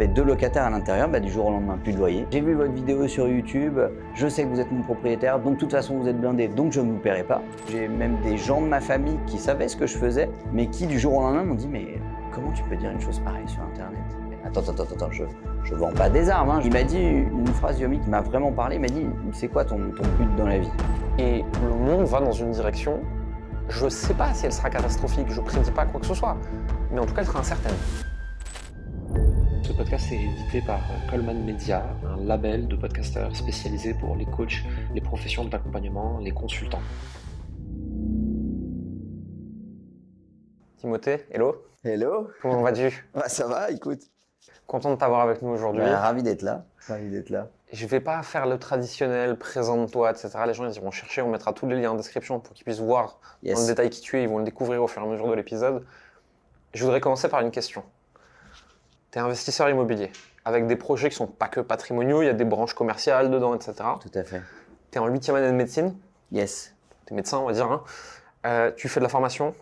avait 2 locataires à l'intérieur, du jour au lendemain, plus de loyer. J'ai vu votre vidéo sur YouTube, je sais que vous êtes mon propriétaire, donc de toute façon vous êtes blindé, donc je ne vous paierai pas. J'ai même des gens de ma famille qui savaient ce que je faisais, mais qui du jour au lendemain m'ont dit « mais comment tu peux dire une chose pareille sur Internet ?» Attends, je vends pas des armes, hein. Il m'a dit une phrase, Yomi, qui m'a vraiment parlé, il m'a dit « c'est quoi ton but dans la vie ?» Et le monde va dans une direction, je sais pas si elle sera catastrophique, je prédis pas quoi que ce soit, mais en tout cas elle sera incertaine. Ce podcast est édité par Coleman Media, un label de podcasteurs spécialisé pour les coachs, les professions de l'accompagnement, les consultants. Timothée, hello. Hello. Comment vas-tu? Ça va, écoute. Content de t'avoir avec nous aujourd'hui. Ravi d'être là. Je vais pas faire le traditionnel présente-toi, etc. Les gens ils iront chercher, on mettra tous les liens en description pour qu'ils puissent voir dans le détail qui tu es, ils vont le découvrir au fur et à mesure de l'épisode. Je voudrais commencer par une question. Tu es investisseur immobilier, avec des projets qui sont pas que patrimoniaux, il y a des branches commerciales dedans, etc. Tout à fait. Tu es en 8e année de médecine. Yes. Tu es médecin, on va dire. Hein. Tu fais de la formation,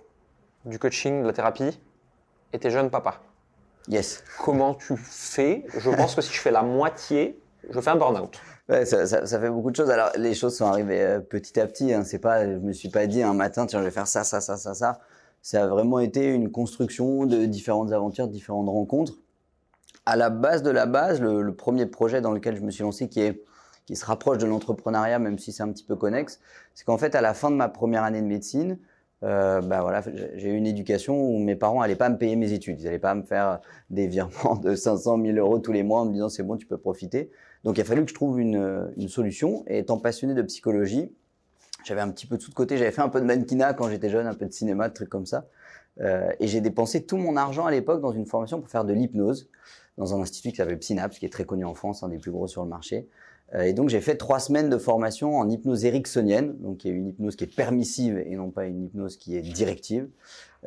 du coaching, de la thérapie, et tu es jeune papa. Yes. Comment tu fais? Je pense que si je fais la moitié, je fais un burn-out. Ouais, ça fait beaucoup de choses. Alors, les choses sont arrivées petit à petit. Hein. C'est pas, je me suis pas dit un matin, tiens, je vais faire ça. Ça a vraiment été une construction de différentes aventures, de différentes rencontres. À la base de la base, le premier projet dans lequel je me suis lancé, qui se rapproche de l'entrepreneuriat, même si c'est un petit peu connexe, c'est qu'en fait, à la fin de ma première année de médecine, j'ai eu une éducation où mes parents n'allaient pas me payer mes études. Ils n'allaient pas me faire des virements de 500 000 euros tous les mois en me disant c'est bon, tu peux profiter. Donc, il a fallu que je trouve une solution. Et étant passionné de psychologie, j'avais un petit peu de sous de côté. J'avais fait un peu de mannequinat quand j'étais jeune, un peu de cinéma, de trucs comme ça. Et j'ai dépensé tout mon argent à l'époque dans une formation pour faire de l'hypnose dans un institut qui s'appelle Psynaps, qui est très connu en France, un des plus gros sur le marché. Et donc, j'ai fait 3 semaines de formation en hypnose ericksonienne, donc qui est une hypnose qui est permissive et non pas une hypnose qui est directive,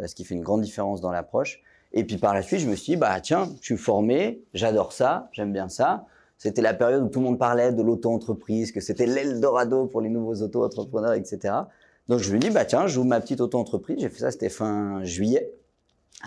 ce qui fait une grande différence dans l'approche. Et puis par la suite, je me suis dit, tiens, je suis formé, j'adore ça, j'aime bien ça. C'était la période où tout le monde parlait de l'auto-entreprise, que c'était l'Eldorado pour les nouveaux auto-entrepreneurs, etc. Donc, je me dis, tiens, j'ouvre ma petite auto-entreprise. J'ai fait ça, c'était fin juillet,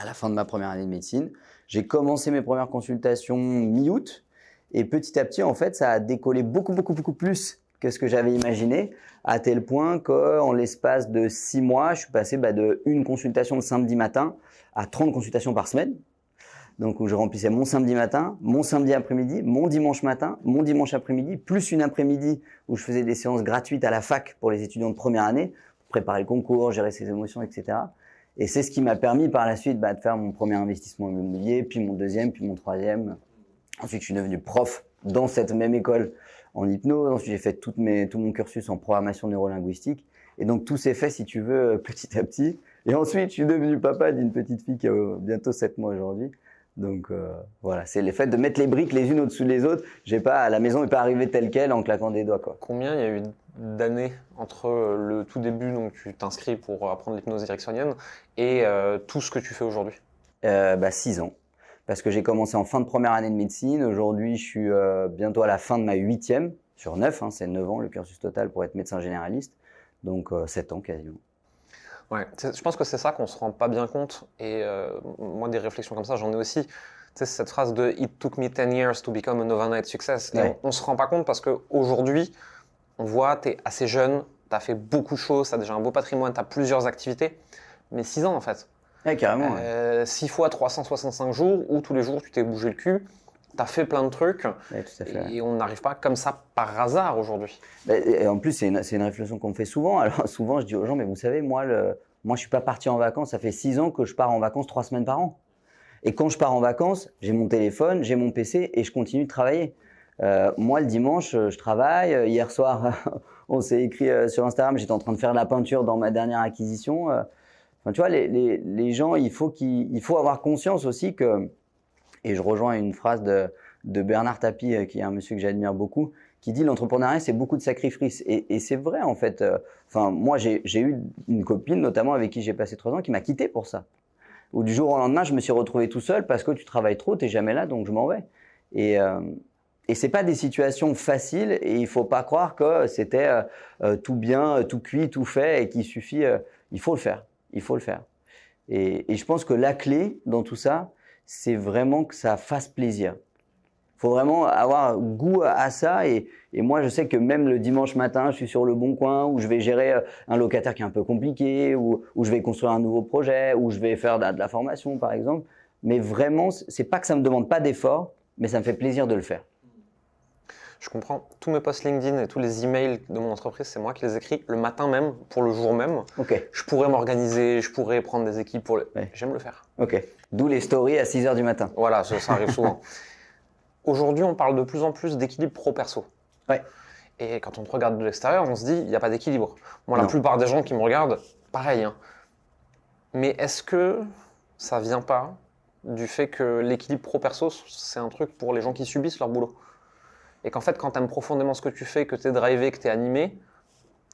à la fin de ma première année de médecine. J'ai commencé mes premières consultations mi-août. Et petit à petit, en fait, ça a décollé beaucoup plus que ce que j'avais imaginé, à tel point qu'en l'espace de 6 mois, je suis passé de une consultation le samedi matin à 30 consultations par semaine. Donc, où je remplissais mon samedi matin, mon samedi après-midi, mon dimanche matin, mon dimanche après-midi, plus une après-midi où je faisais des séances gratuites à la fac pour les étudiants de première année, pour préparer le concours, gérer ses émotions, etc. Et c'est ce qui m'a permis par la suite de faire mon premier investissement immobilier, puis mon deuxième, puis mon troisième. Ensuite, je suis devenu prof dans cette même école en hypnose. Ensuite, j'ai fait tout mon cursus en programmation neurolinguistique. Et donc, tout s'est fait, si tu veux, petit à petit. Et ensuite, je suis devenu papa d'une petite fille qui a bientôt 7 mois aujourd'hui. Donc, voilà, c'est le fait de mettre les briques les unes au-dessus des autres. La maison n'est pas arrivée telle qu'elle en claquant des doigts, quoi. Combien il y a eu d'années entre le tout début, donc tu t'inscris pour apprendre l'hypnose ericksonienne, et tout ce que tu fais aujourd'hui? 6 ans. Parce que j'ai commencé en fin de première année de médecine. Aujourd'hui, je suis bientôt à la fin de ma 8e, sur 9, hein, c'est 9 ans le cursus total pour être médecin généraliste. Donc 7 ans quasiment. Ouais, je pense que c'est ça qu'on se rend pas bien compte. Et moi, des réflexions comme ça, j'en ai aussi. Tu sais, cette phrase de « It took me 10 years to become an overnight success ». Ouais. On se rend pas compte parce qu'aujourd'hui, on voit, tu es assez jeune, tu as fait beaucoup de choses, tu as déjà un beau patrimoine, tu as plusieurs activités. Mais 6 ans en fait. Ouais, carrément. 6 fois 365 jours où tous les jours tu t'es bougé le cul, tu as fait plein de trucs. Ouais, tout à fait. Et on n'arrive pas comme ça par hasard aujourd'hui. Et en plus, c'est une réflexion qu'on me fait souvent. Alors souvent, je dis aux gens, mais vous savez, moi, je suis pas parti en vacances. Ça fait 6 ans que je pars en vacances 3 semaines par an. Et quand je pars en vacances, j'ai mon téléphone, j'ai mon PC et je continue de travailler. Moi, le dimanche, je travaille. Hier soir, on s'est écrit sur Instagram. J'étais en train de faire de la peinture dans ma dernière acquisition. Enfin, tu vois, les gens, il faut avoir conscience aussi que, et je rejoins une phrase de Bernard Tapie, qui est un monsieur que j'admire beaucoup, qui dit l'entrepreneuriat, c'est beaucoup de sacrifices. Et c'est vrai, en fait. Moi, j'ai eu une copine, notamment avec qui j'ai passé 3 ans, qui m'a quitté pour ça. Où du jour au lendemain, je me suis retrouvé tout seul parce que tu travailles trop, tu n'es jamais là, donc je m'en vais. Et c'est pas des situations faciles et il faut pas croire que c'était tout bien, tout cuit, tout fait et qu'il suffit. Il faut le faire. Il faut le faire. Et je pense que la clé dans tout ça, c'est vraiment que ça fasse plaisir. faut vraiment avoir goût à ça. Et moi, je sais que même le dimanche matin, je suis sur le Bon Coin, où je vais gérer un locataire qui est un peu compliqué, où je vais construire un nouveau projet, où je vais faire de la formation, par exemple. Mais vraiment, c'est pas que ça me demande pas d'effort, mais ça me fait plaisir de le faire. Je comprends. Tous mes posts LinkedIn et tous les emails de mon entreprise, c'est moi qui les écris le matin même, pour le jour même. Ok. Je pourrais m'organiser, je pourrais prendre des équipes pour Ouais. J'aime le faire. Ok. D'où les stories à 6h du matin. Voilà, ça arrive souvent. Aujourd'hui, on parle de plus en plus d'équilibre pro-perso. Ouais. Et quand on te regarde de l'extérieur, on se dit, il n'y a pas d'équilibre. Moi, la Non. plupart des gens qui me regardent, pareil. Hein. Mais est-ce que ça vient pas du fait que l'équilibre pro-perso, c'est un truc pour les gens qui subissent leur boulot? Et qu'en fait, quand tu aimes profondément ce que tu fais, que tu es drivé, que tu es animé,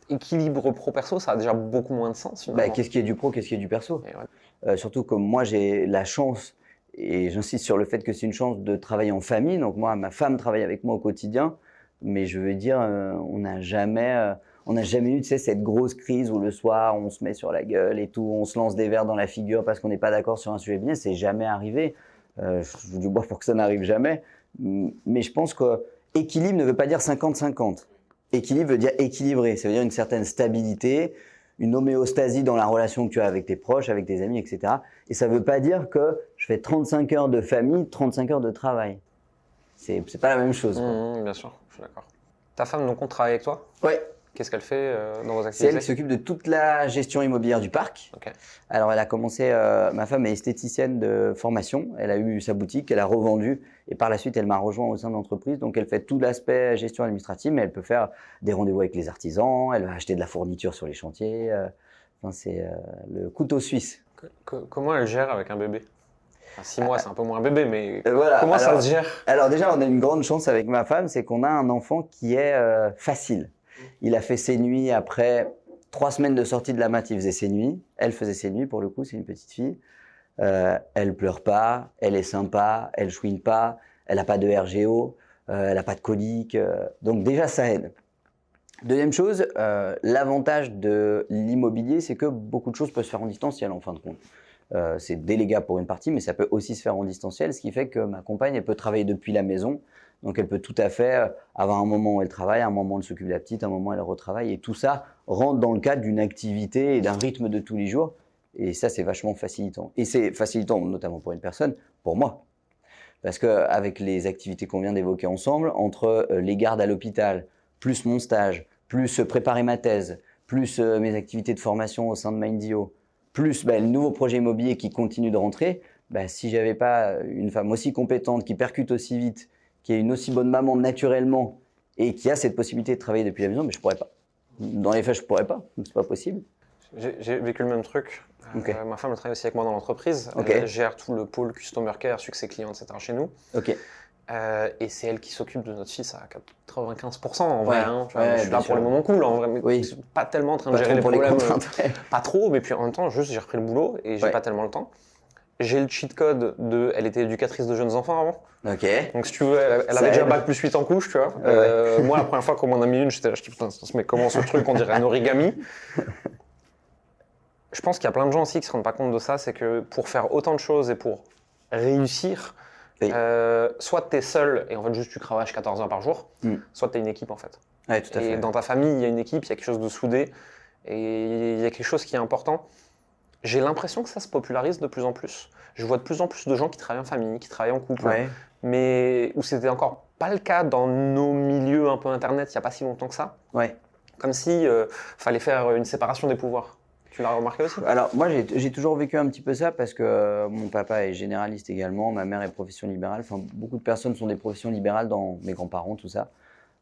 équilibre pro-perso, ça a déjà beaucoup moins de sens finalement. Qu'est-ce qui est du pro, qu'est-ce qui est du perso? Ouais. Surtout comme moi, j'ai la chance, et j'insiste sur le fait que c'est une chance de travailler en famille. Donc moi, ma femme travaille avec moi au quotidien, mais je veux dire, on n'a jamais eu, tu sais, cette grosse crise où le soir, on se met sur la gueule et tout, on se lance des verres dans la figure parce qu'on n'est pas d'accord sur un sujet bien. C'est jamais arrivé. Je vous dis bois pour que ça n'arrive jamais. Mais je pense que équilibre ne veut pas dire 50-50. Équilibre veut dire équilibré. Ça veut dire une certaine stabilité, une homéostasie dans la relation que tu as avec tes proches, avec tes amis, etc. Et ça ne veut pas dire que je fais 35 heures de famille, 35 heures de travail. C'est pas la même chose. Bien sûr, je suis d'accord. Ta femme, donc, on travaille avec toi? Ouais. Qu'est-ce qu'elle fait dans vos C'est activités? elle qui s'occupe de toute la gestion immobilière du parc. Okay. Alors, elle a commencé, ma femme est esthéticienne de formation. Elle a eu sa boutique, elle a revendu et par la suite, elle m'a rejoint au sein de l'entreprise. Donc, elle fait tout l'aspect gestion administrative, mais elle peut faire des rendez-vous avec les artisans, elle va acheter de la fourniture sur les chantiers. Enfin, c'est le couteau suisse. Comment elle gère avec un bébé? Enfin, 6 mois, c'est un peu moins un bébé, mais voilà. Comment ça se gère? Alors déjà, on a une grande chance avec ma femme, c'est qu'on a un enfant qui est facile. Il a fait ses nuits après 3 semaines de sortie de la mat, il faisait ses nuits. Elle faisait ses nuits, pour le coup, c'est une petite fille. Elle pleure pas, elle est sympa, elle chouine pas, elle n'a pas de RGO, elle n'a pas de colique. Donc déjà, ça aide. Deuxième chose, l'avantage de l'immobilier, c'est que beaucoup de choses peuvent se faire en distanciel en fin de compte. C'est délégable pour une partie, mais ça peut aussi se faire en distanciel, ce qui fait que ma compagne, elle peut travailler depuis la maison. Donc, elle peut tout à fait avoir un moment où elle travaille, un moment où elle s'occupe de la petite, un moment où elle retravaille. Et tout ça rentre dans le cadre d'une activité et d'un rythme de tous les jours. Et ça, c'est vachement facilitant. Et c'est facilitant notamment pour une personne, pour moi. Parce qu'avec les activités qu'on vient d'évoquer ensemble, entre les gardes à l'hôpital, plus mon stage, plus préparer ma thèse, plus mes activités de formation au sein de Mindio, plus le nouveau projet immobilier qui continue de rentrer, si j'avais pas une femme aussi compétente, qui percute aussi vite, qui est une aussi bonne maman naturellement et qui a cette possibilité de travailler depuis la maison, mais je pourrais pas. Dans les faits, je pourrais pas. C'est pas possible. J'ai vécu le même truc. Okay. Ma femme elle travaille aussi avec moi dans l'entreprise. Okay. Elle gère tout le pôle customer care, succès client, etc. chez nous. Okay. Et c'est elle qui s'occupe de notre fils à 95% en vrai. Hein, tu vois, ouais, je suis là pour les moments cool en vrai, mais oui. je suis pas tellement en train de pas gérer les problèmes. Pas trop, mais puis en même temps, juste j'ai repris le boulot et j'ai pas tellement le temps. J'ai le cheat code elle était éducatrice de jeunes enfants avant. Ok. Donc si tu veux, elle avait déjà bac plus 8 en couche, tu vois. Moi, la première fois qu'on m'en a mis une, j'étais là, je dis putain, mais comment ce truc, on dirait un origami. Je pense qu'il y a plein de gens aussi qui se rendent pas compte de ça, c'est que pour faire autant de choses et pour réussir, soit tu es seul et en fait juste tu cravaches 14 heures par jour, soit tu es une équipe en fait. Ouais, tout à fait. Et dans ta famille, il y a une équipe, il y a quelque chose de soudé et il y a quelque chose qui est important. J'ai l'impression que ça se popularise de plus en plus. Je vois de plus en plus de gens qui travaillent en famille, qui travaillent en couple, mais où c'était encore pas le cas dans nos milieux un peu internet il n'y a pas si longtemps que ça. Ouais. Comme si fallait faire une séparation des pouvoirs. Tu l'as remarqué aussi? Alors moi j'ai toujours vécu un petit peu ça parce que mon papa est généraliste également, ma mère est profession libérale, enfin beaucoup de personnes sont des professions libérales dans mes grands-parents, tout ça.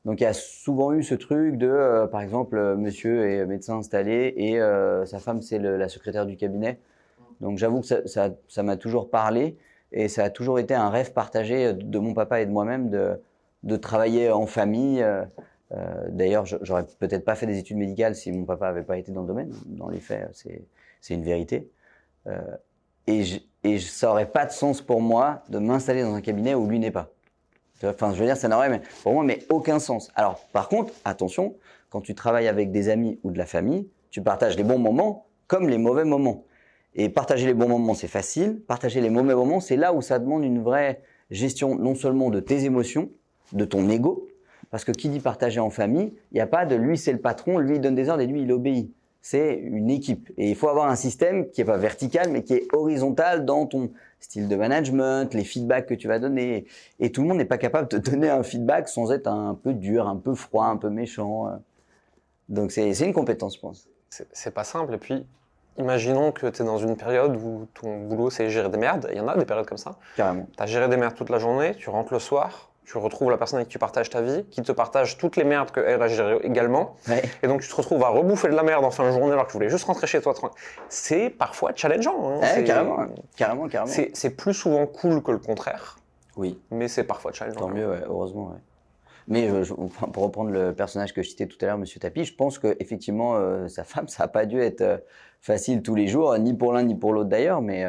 Donc il y a souvent eu ce truc de, par exemple, monsieur est médecin installé et sa femme c'est la secrétaire du cabinet. Donc j'avoue que ça m'a toujours parlé et ça a toujours été un rêve partagé de mon papa et de moi-même de travailler en famille. D'ailleurs, j'aurais peut-être pas fait des études médicales si mon papa avait pas été dans le domaine. Dans les faits, c'est une vérité. Et ça aurait pas de sens pour moi de m'installer dans un cabinet où lui n'est pas. Enfin, je veux dire, ça n'aurait pour moi mais aucun sens. Alors, par contre, attention, quand tu travailles avec des amis ou de la famille, tu partages les bons moments comme les mauvais moments. Et partager les bons moments, c'est facile. Partager les mauvais moments, c'est là où ça demande une vraie gestion non seulement de tes émotions, de ton ego, parce que qui dit partager en famille, il n'y a pas de lui c'est le patron, lui il donne des ordres et lui il obéit. C'est une équipe. Et il faut avoir un système qui n'est pas vertical, mais qui est horizontal dans ton style de management, les feedbacks que tu vas donner. Et tout le monde n'est pas capable de te donner un feedback sans être un peu dur, un peu froid, un peu méchant. Donc c'est une compétence, je pense. C'est pas simple. Et puis, imaginons que tu es dans une période où ton boulot c'est gérer des merdes. Il y en a des périodes comme ça. Carrément. Tu as géré des merdes toute la journée, tu rentres le soir. Tu retrouves la personne avec qui tu partages ta vie, qui te partage toutes les merdes qu'elle a gérées également. Ouais. Et donc, tu te retrouves à rebouffer de la merde en fin de journée alors que tu voulais juste rentrer chez toi. C'est parfois challengeant. Ouais, carrément. C'est plus souvent cool que le contraire. Oui. Mais c'est parfois challengeant. Tant mieux, ouais, heureusement. Ouais. Mais pour reprendre le personnage que je citais tout à l'heure, Monsieur Tapi, je pense qu'effectivement, sa femme, ça n'a pas dû être facile tous les jours, ni pour l'un ni pour l'autre d'ailleurs, mais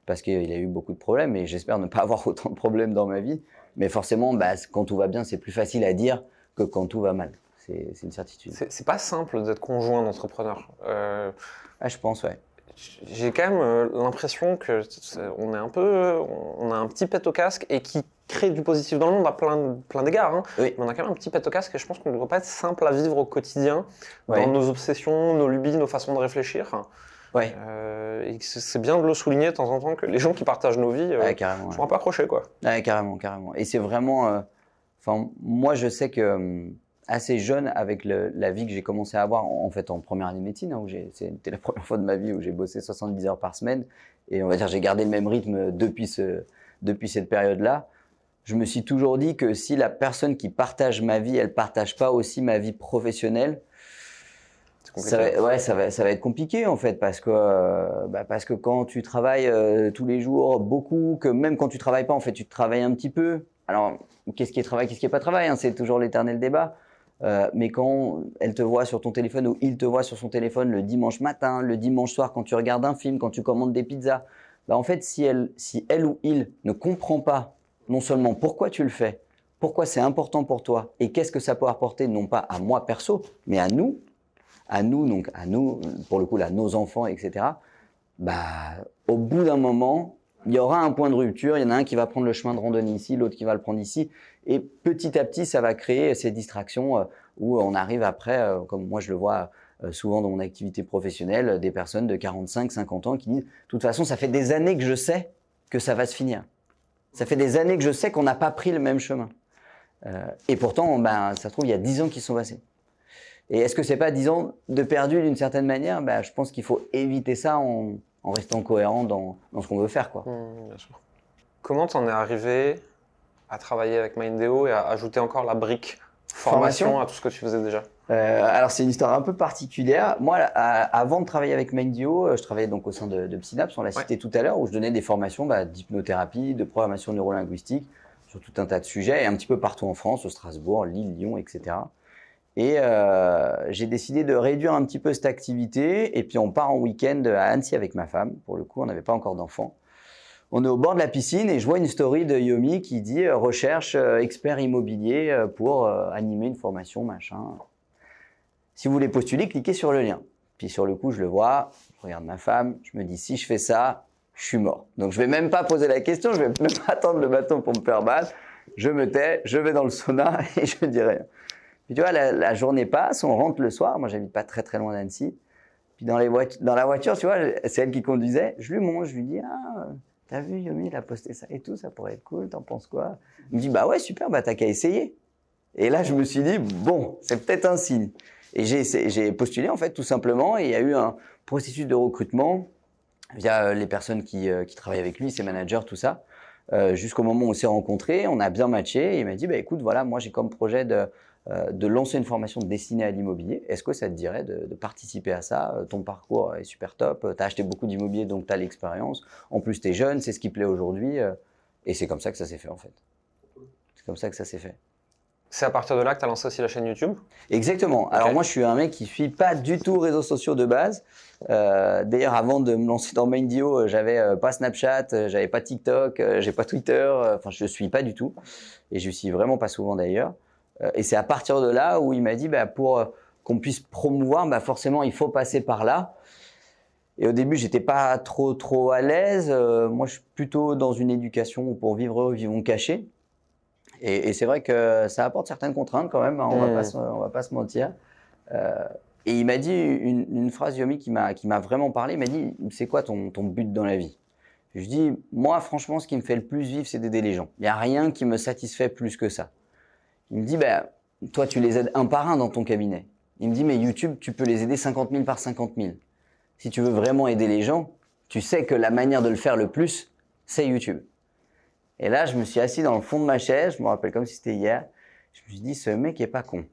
parce qu'il a eu beaucoup de problèmes et j'espère ne pas avoir autant de problèmes dans ma vie. Mais forcément, quand tout va bien, c'est plus facile à dire que quand tout va mal. C'est une certitude. C'est pas simple d'être conjoint d'entrepreneur. Je pense, ouais. J'ai quand même l'impression que on a un petit pet au casque et qui crée du positif dans le monde à plein d'égards. Hein. Oui. Mais on a quand même un petit pet au casque et je pense qu'on ne devrait pas être simple à vivre au quotidien Ouais. dans nos obsessions, nos lubies, nos façons de réfléchir. Ouais. Et c'est bien de le souligner de temps en temps que les gens qui partagent nos vies carrément, sont un peu accrochés, quoi. Ouais, carrément. Et c'est vraiment... moi, je sais que assez jeune, avec la vie que j'ai commencé à avoir, en fait, en première année de médecine, hein, c'était la première fois de ma vie où j'ai bossé 70 heures par semaine. Et on va dire j'ai gardé le même rythme depuis cette période-là. Je me suis toujours dit que si la personne qui partage ma vie, elle partage pas aussi ma vie professionnelle, ça va être compliqué en fait parce que quand tu travailles tous les jours beaucoup, que même quand tu travailles pas en fait tu travailles un petit peu. Alors qu'est-ce qui est travail, qu'est-ce qui est pas travail, hein, c'est toujours l'éternel débat. Mais quand elle te voit sur ton téléphone ou il te voit sur son téléphone le dimanche matin, le dimanche soir quand tu regardes un film, quand tu commandes des pizzas, en fait si elle ou il ne comprend pas non seulement pourquoi tu le fais, pourquoi c'est important pour toi et qu'est-ce que ça peut apporter non pas à moi perso mais à nous, pour le coup, là, nos enfants, etc., au bout d'un moment, il y aura un point de rupture. Il y en a un qui va prendre le chemin de randonnée ici, l'autre qui va le prendre ici. Et petit à petit, ça va créer ces distractions où on arrive après, comme moi je le vois souvent dans mon activité professionnelle, des personnes de 45, 50 ans qui disent « de toute façon, ça fait des années que je sais que ça va se finir. Ça fait des années que je sais qu'on n'a pas pris le même chemin. » Et pourtant, ça se trouve, il y a 10 ans qui sont passés. Et est-ce que c'est pas 10 ans de perdu d'une certaine manière ? Je pense qu'il faut éviter ça en restant cohérent dans ce qu'on veut faire, quoi. Bien sûr. Comment t'en es arrivé à travailler avec Mindeo et à ajouter encore la brique formation à tout ce que tu faisais déjà ? Alors c'est une histoire un peu particulière. Moi, avant de travailler avec Mindeo, je travaillais donc au sein de Psynaps, on l'a cité tout à l'heure, où je donnais des formations d'hypnothérapie, de programmation neurolinguistique, sur tout un tas de sujets, et un petit peu partout en France, au Strasbourg, Lille, Lyon, etc. Et j'ai décidé de réduire un petit peu cette activité et puis on part en week-end à Annecy avec ma femme. Pour le coup, on n'avait pas encore d'enfants. On est au bord de la piscine et je vois une story de Yomi qui dit « Recherche expert immobilier pour animer une formation, machin. » Si vous voulez postuler, cliquez sur le lien. Puis sur le coup, je le vois, je regarde ma femme, je me dis « Si je fais ça, je suis mort. » Donc je ne vais même pas poser la question, je ne vais même pas attendre le bâton pour me faire mal. Je me tais, je vais dans le sauna et je ne dis rien. Puis tu vois, la journée passe, on rentre le soir. Moi, j'habite pas très très loin d'Annecy. Puis dans la voiture, tu vois, c'est elle qui conduisait. Je lui montre, je lui dis « Ah, t'as vu, Yomi, il a posté ça et tout, ça pourrait être cool, t'en penses quoi ?» Il me dit « Bah ouais, super, t'as qu'à essayer. » Et là, je me suis dit « Bon, c'est peut-être un signe. » Et j'ai postulé, en fait, tout simplement. Et il y a eu un processus de recrutement via les personnes qui travaillent avec lui, ses managers, tout ça. Jusqu'au moment où on s'est rencontrés, on a bien matché. Et il m'a dit « Écoute, voilà, moi, j'ai comme projet de lancer une formation destinée à l'immobilier. Est-ce que ça te dirait de participer à ça ? Ton parcours est super top, tu as acheté beaucoup d'immobilier, donc tu as l'expérience. En plus, tu es jeune, c'est ce qui plaît aujourd'hui. Et c'est comme ça que ça s'est fait, en fait. C'est comme ça que ça s'est fait. C'est à partir de là que tu as lancé aussi la chaîne YouTube ? Exactement. Alors moi, je suis un mec qui ne suit pas du tout réseaux sociaux de base. D'ailleurs, avant de me lancer dans Mindeo, j'avais pas Snapchat, j'avais pas TikTok, j'ai pas Twitter. Enfin, je ne suis pas du tout. Et je ne suis vraiment pas souvent d'ailleurs. Et c'est à partir de là où il m'a dit pour qu'on puisse promouvoir, forcément il faut passer par là. Et au début, j'étais pas trop à l'aise. Moi, je suis plutôt dans une éducation où pour vivre heureux, vivons cachés. Et c'est vrai que ça apporte certaines contraintes quand même, hein, on va pas se mentir. Et il m'a dit une phrase, Yomi, qui m'a vraiment parlé. Il m'a dit, c'est quoi ton but dans la vie? Je dis, moi, franchement, ce qui me fait le plus vivre, c'est d'aider les gens. Il n'y a rien qui me satisfait plus que ça. Il me dit, toi, tu les aides un par un dans ton cabinet. Il me dit, mais YouTube, tu peux les aider 50 000 par 50 000. Si tu veux vraiment aider les gens, tu sais que la manière de le faire le plus, c'est YouTube. Et là, je me suis assis dans le fond de ma chaise, je me rappelle comme si c'était hier. Je me suis dit, ce mec est pas con.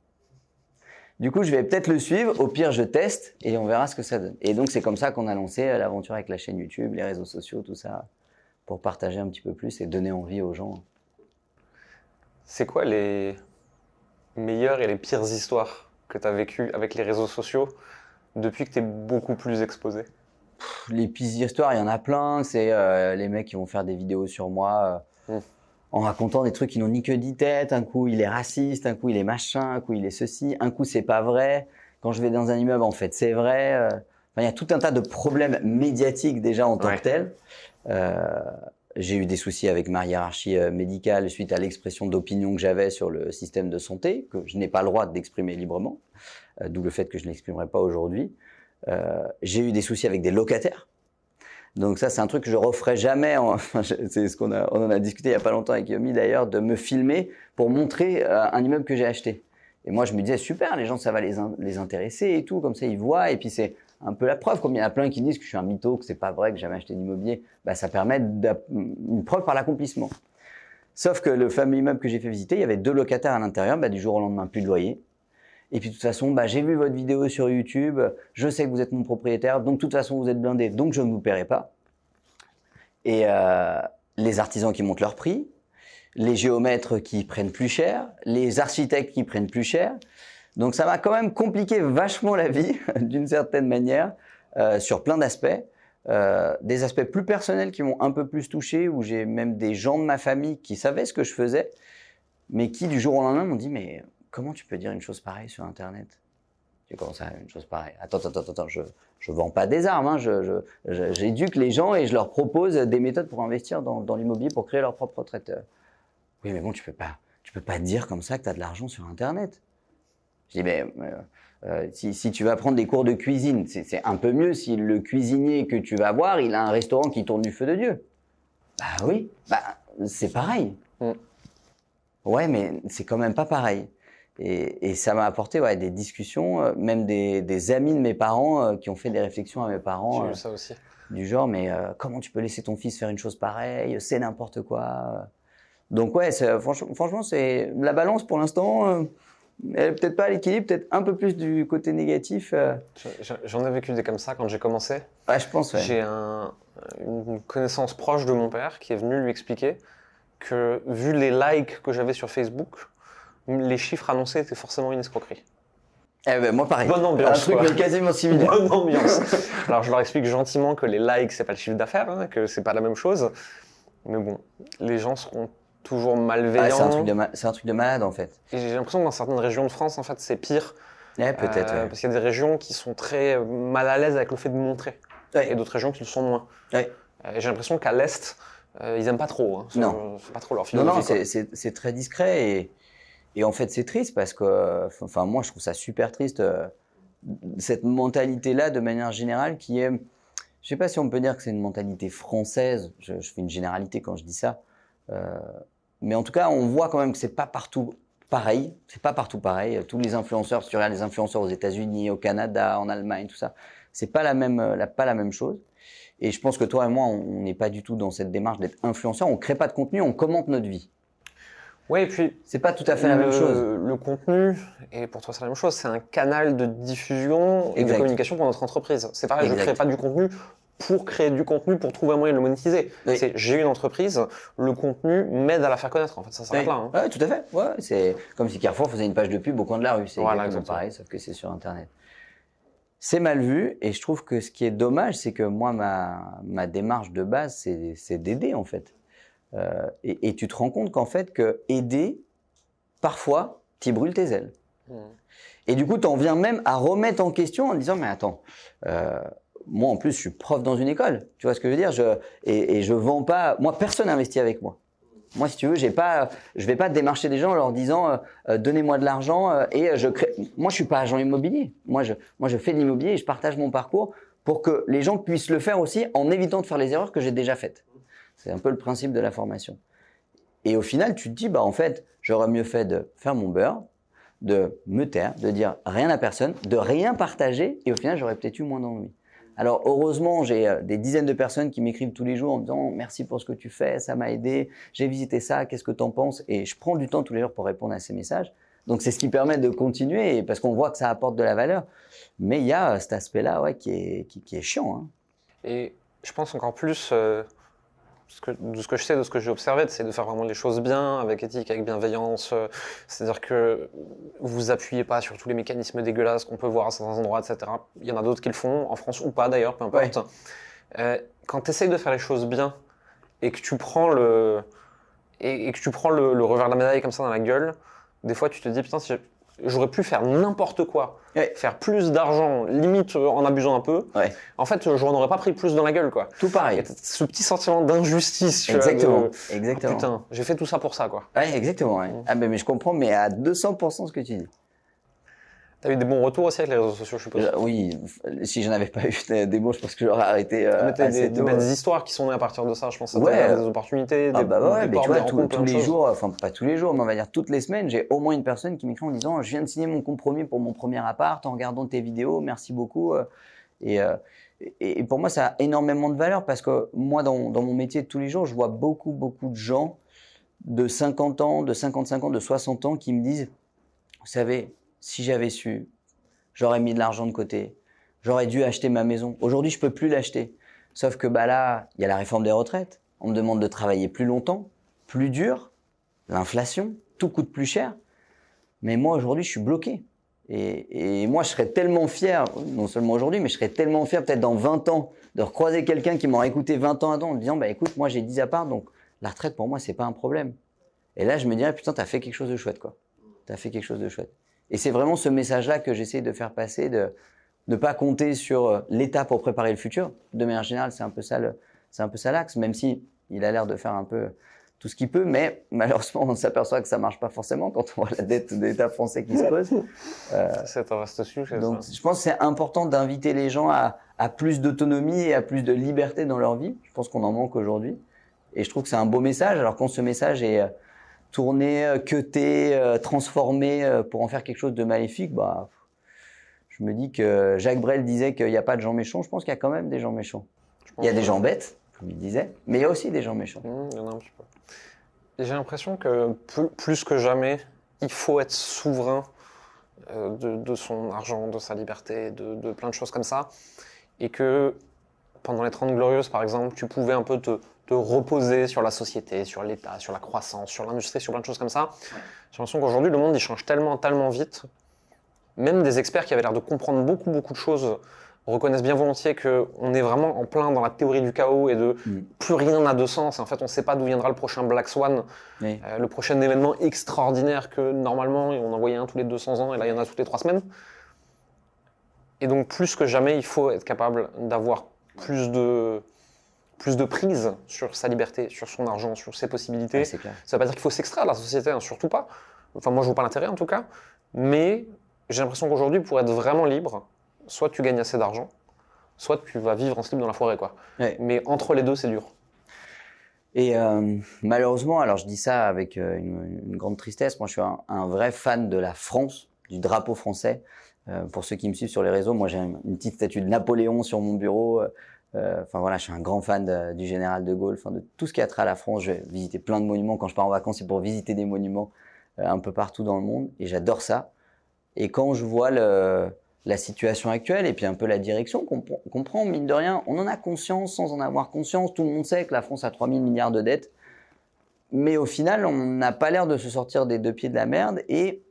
Du coup, je vais peut-être le suivre. Au pire, je teste et on verra ce que ça donne. Et donc, c'est comme ça qu'on a lancé l'aventure avec la chaîne YouTube, les réseaux sociaux, tout ça, pour partager un petit peu plus et donner envie aux gens. C'est quoi les meilleures et les pires histoires que tu as vécues avec les réseaux sociaux depuis que tu es beaucoup plus exposé? Les pires histoires, il y en a plein. C'est les mecs qui vont faire des vidéos sur moi en racontant des trucs qui n'ont ni queue ni tête. Un coup, il est raciste, un coup, il est machin, un coup, il est ceci, un coup, c'est pas vrai. Quand je vais dans un immeuble, en fait, c'est vrai. Il y a tout un tas de problèmes médiatiques déjà en tant que tels. J'ai eu des soucis avec ma hiérarchie médicale suite à l'expression d'opinion que j'avais sur le système de santé, que je n'ai pas le droit d'exprimer librement, d'où le fait que je ne l'exprimerai pas aujourd'hui. J'ai eu des soucis avec des locataires. Donc ça, c'est un truc que je referai jamais. C'est ce on en a discuté il y a pas longtemps avec Yomi d'ailleurs, de me filmer pour montrer un immeuble que j'ai acheté. Et moi, je me disais, super, les gens, ça va les intéresser et tout, comme ça, ils voient. Et puis, c'est un peu la preuve, comme il y en a plein qui disent que je suis un mytho, que c'est pas vrai, que j'ai jamais acheté d'immobilier. Ça permet une preuve par l'accomplissement. Sauf que le fameux immeuble que j'ai fait visiter, il y avait 2 locataires à l'intérieur, du jour au lendemain, plus de loyer. Et puis, de toute façon, j'ai vu votre vidéo sur YouTube, je sais que vous êtes mon propriétaire, donc de toute façon, vous êtes blindé, donc je ne vous paierai pas. Et les artisans qui montent leur prix, les géomètres qui prennent plus cher, les architectes qui prennent plus cher. Donc, ça m'a quand même compliqué vachement la vie, d'une certaine manière, sur plein d'aspects. Des aspects plus personnels qui m'ont un peu plus touché, où j'ai même des gens de ma famille qui savaient ce que je faisais, mais qui, du jour au lendemain, m'ont dit « Mais comment tu peux dire une chose pareille sur Internet ?» J'ai commencé à une chose pareille. Attends, je vends pas des armes, hein, j'éduque les gens et je leur propose des méthodes pour investir dans l'immobilier pour créer leur propre retraite. Oui, mais bon, tu peux pas dire comme ça que tu as de l'argent sur Internet. Je dis, si tu vas prendre des cours de cuisine, c'est un peu mieux si le cuisinier que tu vas voir, il a un restaurant qui tourne du feu de Dieu. Oui, c'est pareil. Ouais, mais c'est quand même pas pareil. Et ça m'a apporté des discussions, même des amis de mes parents qui ont fait des réflexions à mes parents. J'ai vu ça aussi. Du genre, mais comment tu peux laisser ton fils faire une chose pareille? C'est n'importe quoi. Donc franchement, c'est la balance pour l'instant. Elle est peut-être pas à l'équilibre, peut-être un peu plus du côté négatif. J'en ai vécu des comme ça quand j'ai commencé. Je pense, J'ai une connaissance proche de mon père qui est venu lui expliquer que, vu les likes que j'avais sur Facebook, les chiffres annoncés étaient forcément une escroquerie. Moi pareil. Bonne ambiance. Un truc quasiment similaire. Bonne ambiance. Alors je leur explique gentiment que les likes, c'est pas le chiffre d'affaires, hein, que c'est pas la même chose. Mais bon, les gens seront toujours malveillants. C'est un truc de malade en fait. Et j'ai l'impression que dans certaines régions de France, en fait, c'est pire. Peut-être. Parce qu'il y a des régions qui sont très mal à l'aise avec le fait de montrer. Et d'autres régions qui le sont moins. J'ai l'impression qu'à l'Est, ils aiment pas trop. Hein. Non. C'est pas trop leur philosophie. Non, c'est très discret et en fait c'est triste parce que, moi je trouve ça super triste, cette mentalité-là de manière générale qui est, je sais pas si on peut dire que c'est une mentalité française, je fais une généralité quand je dis ça, mais en tout cas on voit quand même que c'est pas partout pareil, tous les influenceurs, si tu regardes les influenceurs aux États-Unis, au Canada, en Allemagne, tout ça, c'est pas la même chose. Et je pense que toi et moi, on n'est pas du tout dans cette démarche d'être influenceur, on crée pas de contenu, on commente notre vie. Oui, et puis c'est pas tout à fait la même chose. Le contenu, et pour toi c'est la même chose, c'est un canal de diffusion et de communication pour notre entreprise. C'est pareil, je ne crée pas du contenu pour créer du contenu, pour trouver un moyen de le monétiser. J'ai une entreprise, le contenu m'aide à la faire connaître. En fait, ça s'arrête là. Hein. Oui, tout à fait. Ouais, c'est comme si Carrefour faisait une page de pub au coin de la rue. C'est exactement pareil, sauf que c'est sur Internet. C'est mal vu, et je trouve que ce qui est dommage, c'est que moi, ma démarche de base, c'est d'aider en fait. Et tu te rends compte qu'en fait, que aider, parfois, t'y brûles tes ailes. Et du coup, t'en viens même à remettre en question en disant, mais attends, moi, en plus, je suis prof dans une école. Tu vois ce que je veux dire? Et je vends pas. Moi, personne n'investit avec moi. Moi, si tu veux, je vais pas démarcher des gens en leur disant donnez-moi de l'argent et je crée. Moi, je suis pas agent immobilier. Moi, je fais de l'immobilier et je partage mon parcours pour que les gens puissent le faire aussi en évitant de faire les erreurs que j'ai déjà faites. C'est un peu le principe de la formation. Et au final, tu te dis, en fait, j'aurais mieux fait de faire mon beurre, de me taire, de dire rien à personne, de rien partager, et au final, j'aurais peut-être eu moins d'envie. Alors, heureusement, j'ai des dizaines de personnes qui m'écrivent tous les jours en me disant « Merci pour ce que tu fais, ça m'a aidé, j'ai visité ça, qu'est-ce que tu en penses ?» Et je prends du temps tous les jours pour répondre à ces messages. Donc, c'est ce qui permet de continuer, parce qu'on voit que ça apporte de la valeur. Mais il y a cet aspect-là qui est chiant. Hein. Et je pense encore plus... de ce que je sais, de ce que j'ai observé, c'est de faire vraiment les choses bien, avec éthique, avec bienveillance. C'est-à-dire que vous appuyez pas sur tous les mécanismes dégueulasses qu'on peut voir à certains endroits, etc. Il y en a d'autres qui le font, en France ou pas d'ailleurs, peu importe. Ouais. Quand tu essayes de faire les choses bien et que tu prends le revers de la médaille comme ça dans la gueule, des fois tu te dis putain, si j'aurais pu faire n'importe quoi, faire plus d'argent, limite en abusant un peu. Ouais. En fait, je n'en aurais pas pris plus dans la gueule, quoi. Tout pareil. Ce petit sentiment d'injustice. Exactement. Exactement. Oh, putain, j'ai fait tout ça pour ça, quoi. Ouais, exactement. Ouais. Ah, mais je comprends, mais à 200% ce que tu dis. T'as eu des bons retours aussi avec les réseaux sociaux, je suppose. Oui, si je n'avais pas eu des bons, je pense que j'aurais arrêté. Des belles histoires qui sont nées à partir de ça, je pense. Ouais. Des opportunités, des mais tu vois, tous les jours, enfin pas tous les jours, mais on va dire toutes les semaines, j'ai au moins une personne qui m'écrit en disant « Je viens de signer mon compromis pour mon premier appart en regardant tes vidéos, merci beaucoup. » Et pour moi, ça a énormément de valeur parce que moi, dans mon métier de tous les jours, je vois beaucoup de gens de 50 ans, de 55 ans, de 60 ans qui me disent « Vous savez, si j'avais su, j'aurais mis de l'argent de côté, j'aurais dû acheter ma maison. Aujourd'hui, je peux plus l'acheter. » Sauf que là, il y a la réforme des retraites. On me demande de travailler plus longtemps, plus dur, l'inflation, tout coûte plus cher. Mais moi, aujourd'hui, je suis bloqué. Et moi, je serais tellement fier, non seulement aujourd'hui, mais je serais tellement fier peut-être dans 20 ans de recroiser quelqu'un qui m'aurait écouté 20 ans avant en me disant « écoute, moi, j'ai 10 apparts, donc la retraite, pour moi, c'est pas un problème. » Et là, je me dirais « Putain, t'as fait quelque chose de chouette, quoi. T'as fait quelque chose de chouette. » Et c'est vraiment ce message-là que j'essaie de faire passer, de ne pas compter sur l'État pour préparer le futur. De manière générale, c'est un peu ça l'axe, même si il a l'air de faire un peu tout ce qu'il peut, mais malheureusement, on s'aperçoit que ça marche pas forcément quand on voit la dette de l'État français qui se pose. C'est un vaste sujet. Donc, je pense que c'est important d'inviter les gens à plus d'autonomie et à plus de liberté dans leur vie. Je pense qu'on en manque aujourd'hui. Et je trouve que c'est un beau message. Alors quand ce message est tourné, cuté, transformé pour en faire quelque chose de maléfique, je me dis que Jacques Brel disait qu'il n'y a pas de gens méchants. Je pense qu'il y a quand même des gens méchants. Il y a des gens bêtes, comme il disait, mais il y a aussi des gens méchants. Il y en a un petit peu. Et j'ai l'impression que plus que jamais, il faut être souverain de son argent, de sa liberté, de plein de choses comme ça. Et que pendant les 30 Glorieuses, par exemple, tu pouvais un peu te reposer sur la société, sur l'État, sur la croissance, sur l'industrie, sur plein de choses comme ça. J'ai l'impression qu'aujourd'hui, le monde il change tellement vite. Même des experts qui avaient l'air de comprendre beaucoup de choses reconnaissent bien volontiers qu'on est vraiment en plein dans la théorie du chaos et de plus rien n'a de sens. En fait, on ne sait pas d'où viendra le prochain Black Swan, le prochain événement extraordinaire que normalement, on en voyait un tous les 200 ans et là, il y en a toutes les 3 semaines. Et donc, plus que jamais, il faut être capable d'avoir plus de prise sur sa liberté, sur son argent, sur ses possibilités. Ouais, c'est clair. Ça ne veut pas dire qu'il faut s'extraire de la société, hein, surtout pas. Enfin, moi, je ne vois pas l'intérêt en tout cas. Mais j'ai l'impression qu'aujourd'hui, pour être vraiment libre, soit tu gagnes assez d'argent, soit tu vas vivre en slip dans la forêt, quoi. Ouais. Mais entre les deux, c'est dur. Et malheureusement, alors je dis ça avec une grande tristesse, moi je suis un vrai fan de la France, du drapeau français. Pour ceux qui me suivent sur les réseaux, moi j'ai une petite statue de Napoléon sur mon bureau. Enfin voilà, je suis un grand fan du général de Gaulle, de tout ce qui a trait à la France. Je vais visiter plein de monuments. Quand je pars en vacances, c'est pour visiter des monuments un peu partout dans le monde. Et j'adore ça. Et quand je vois la situation actuelle et puis un peu la direction qu'on prend, mine de rien, on en a conscience sans en avoir conscience. Tout le monde sait que la France a 3 000 milliards de dettes. Mais au final, on n'a pas l'air de se sortir des 2 pieds de la merde. Et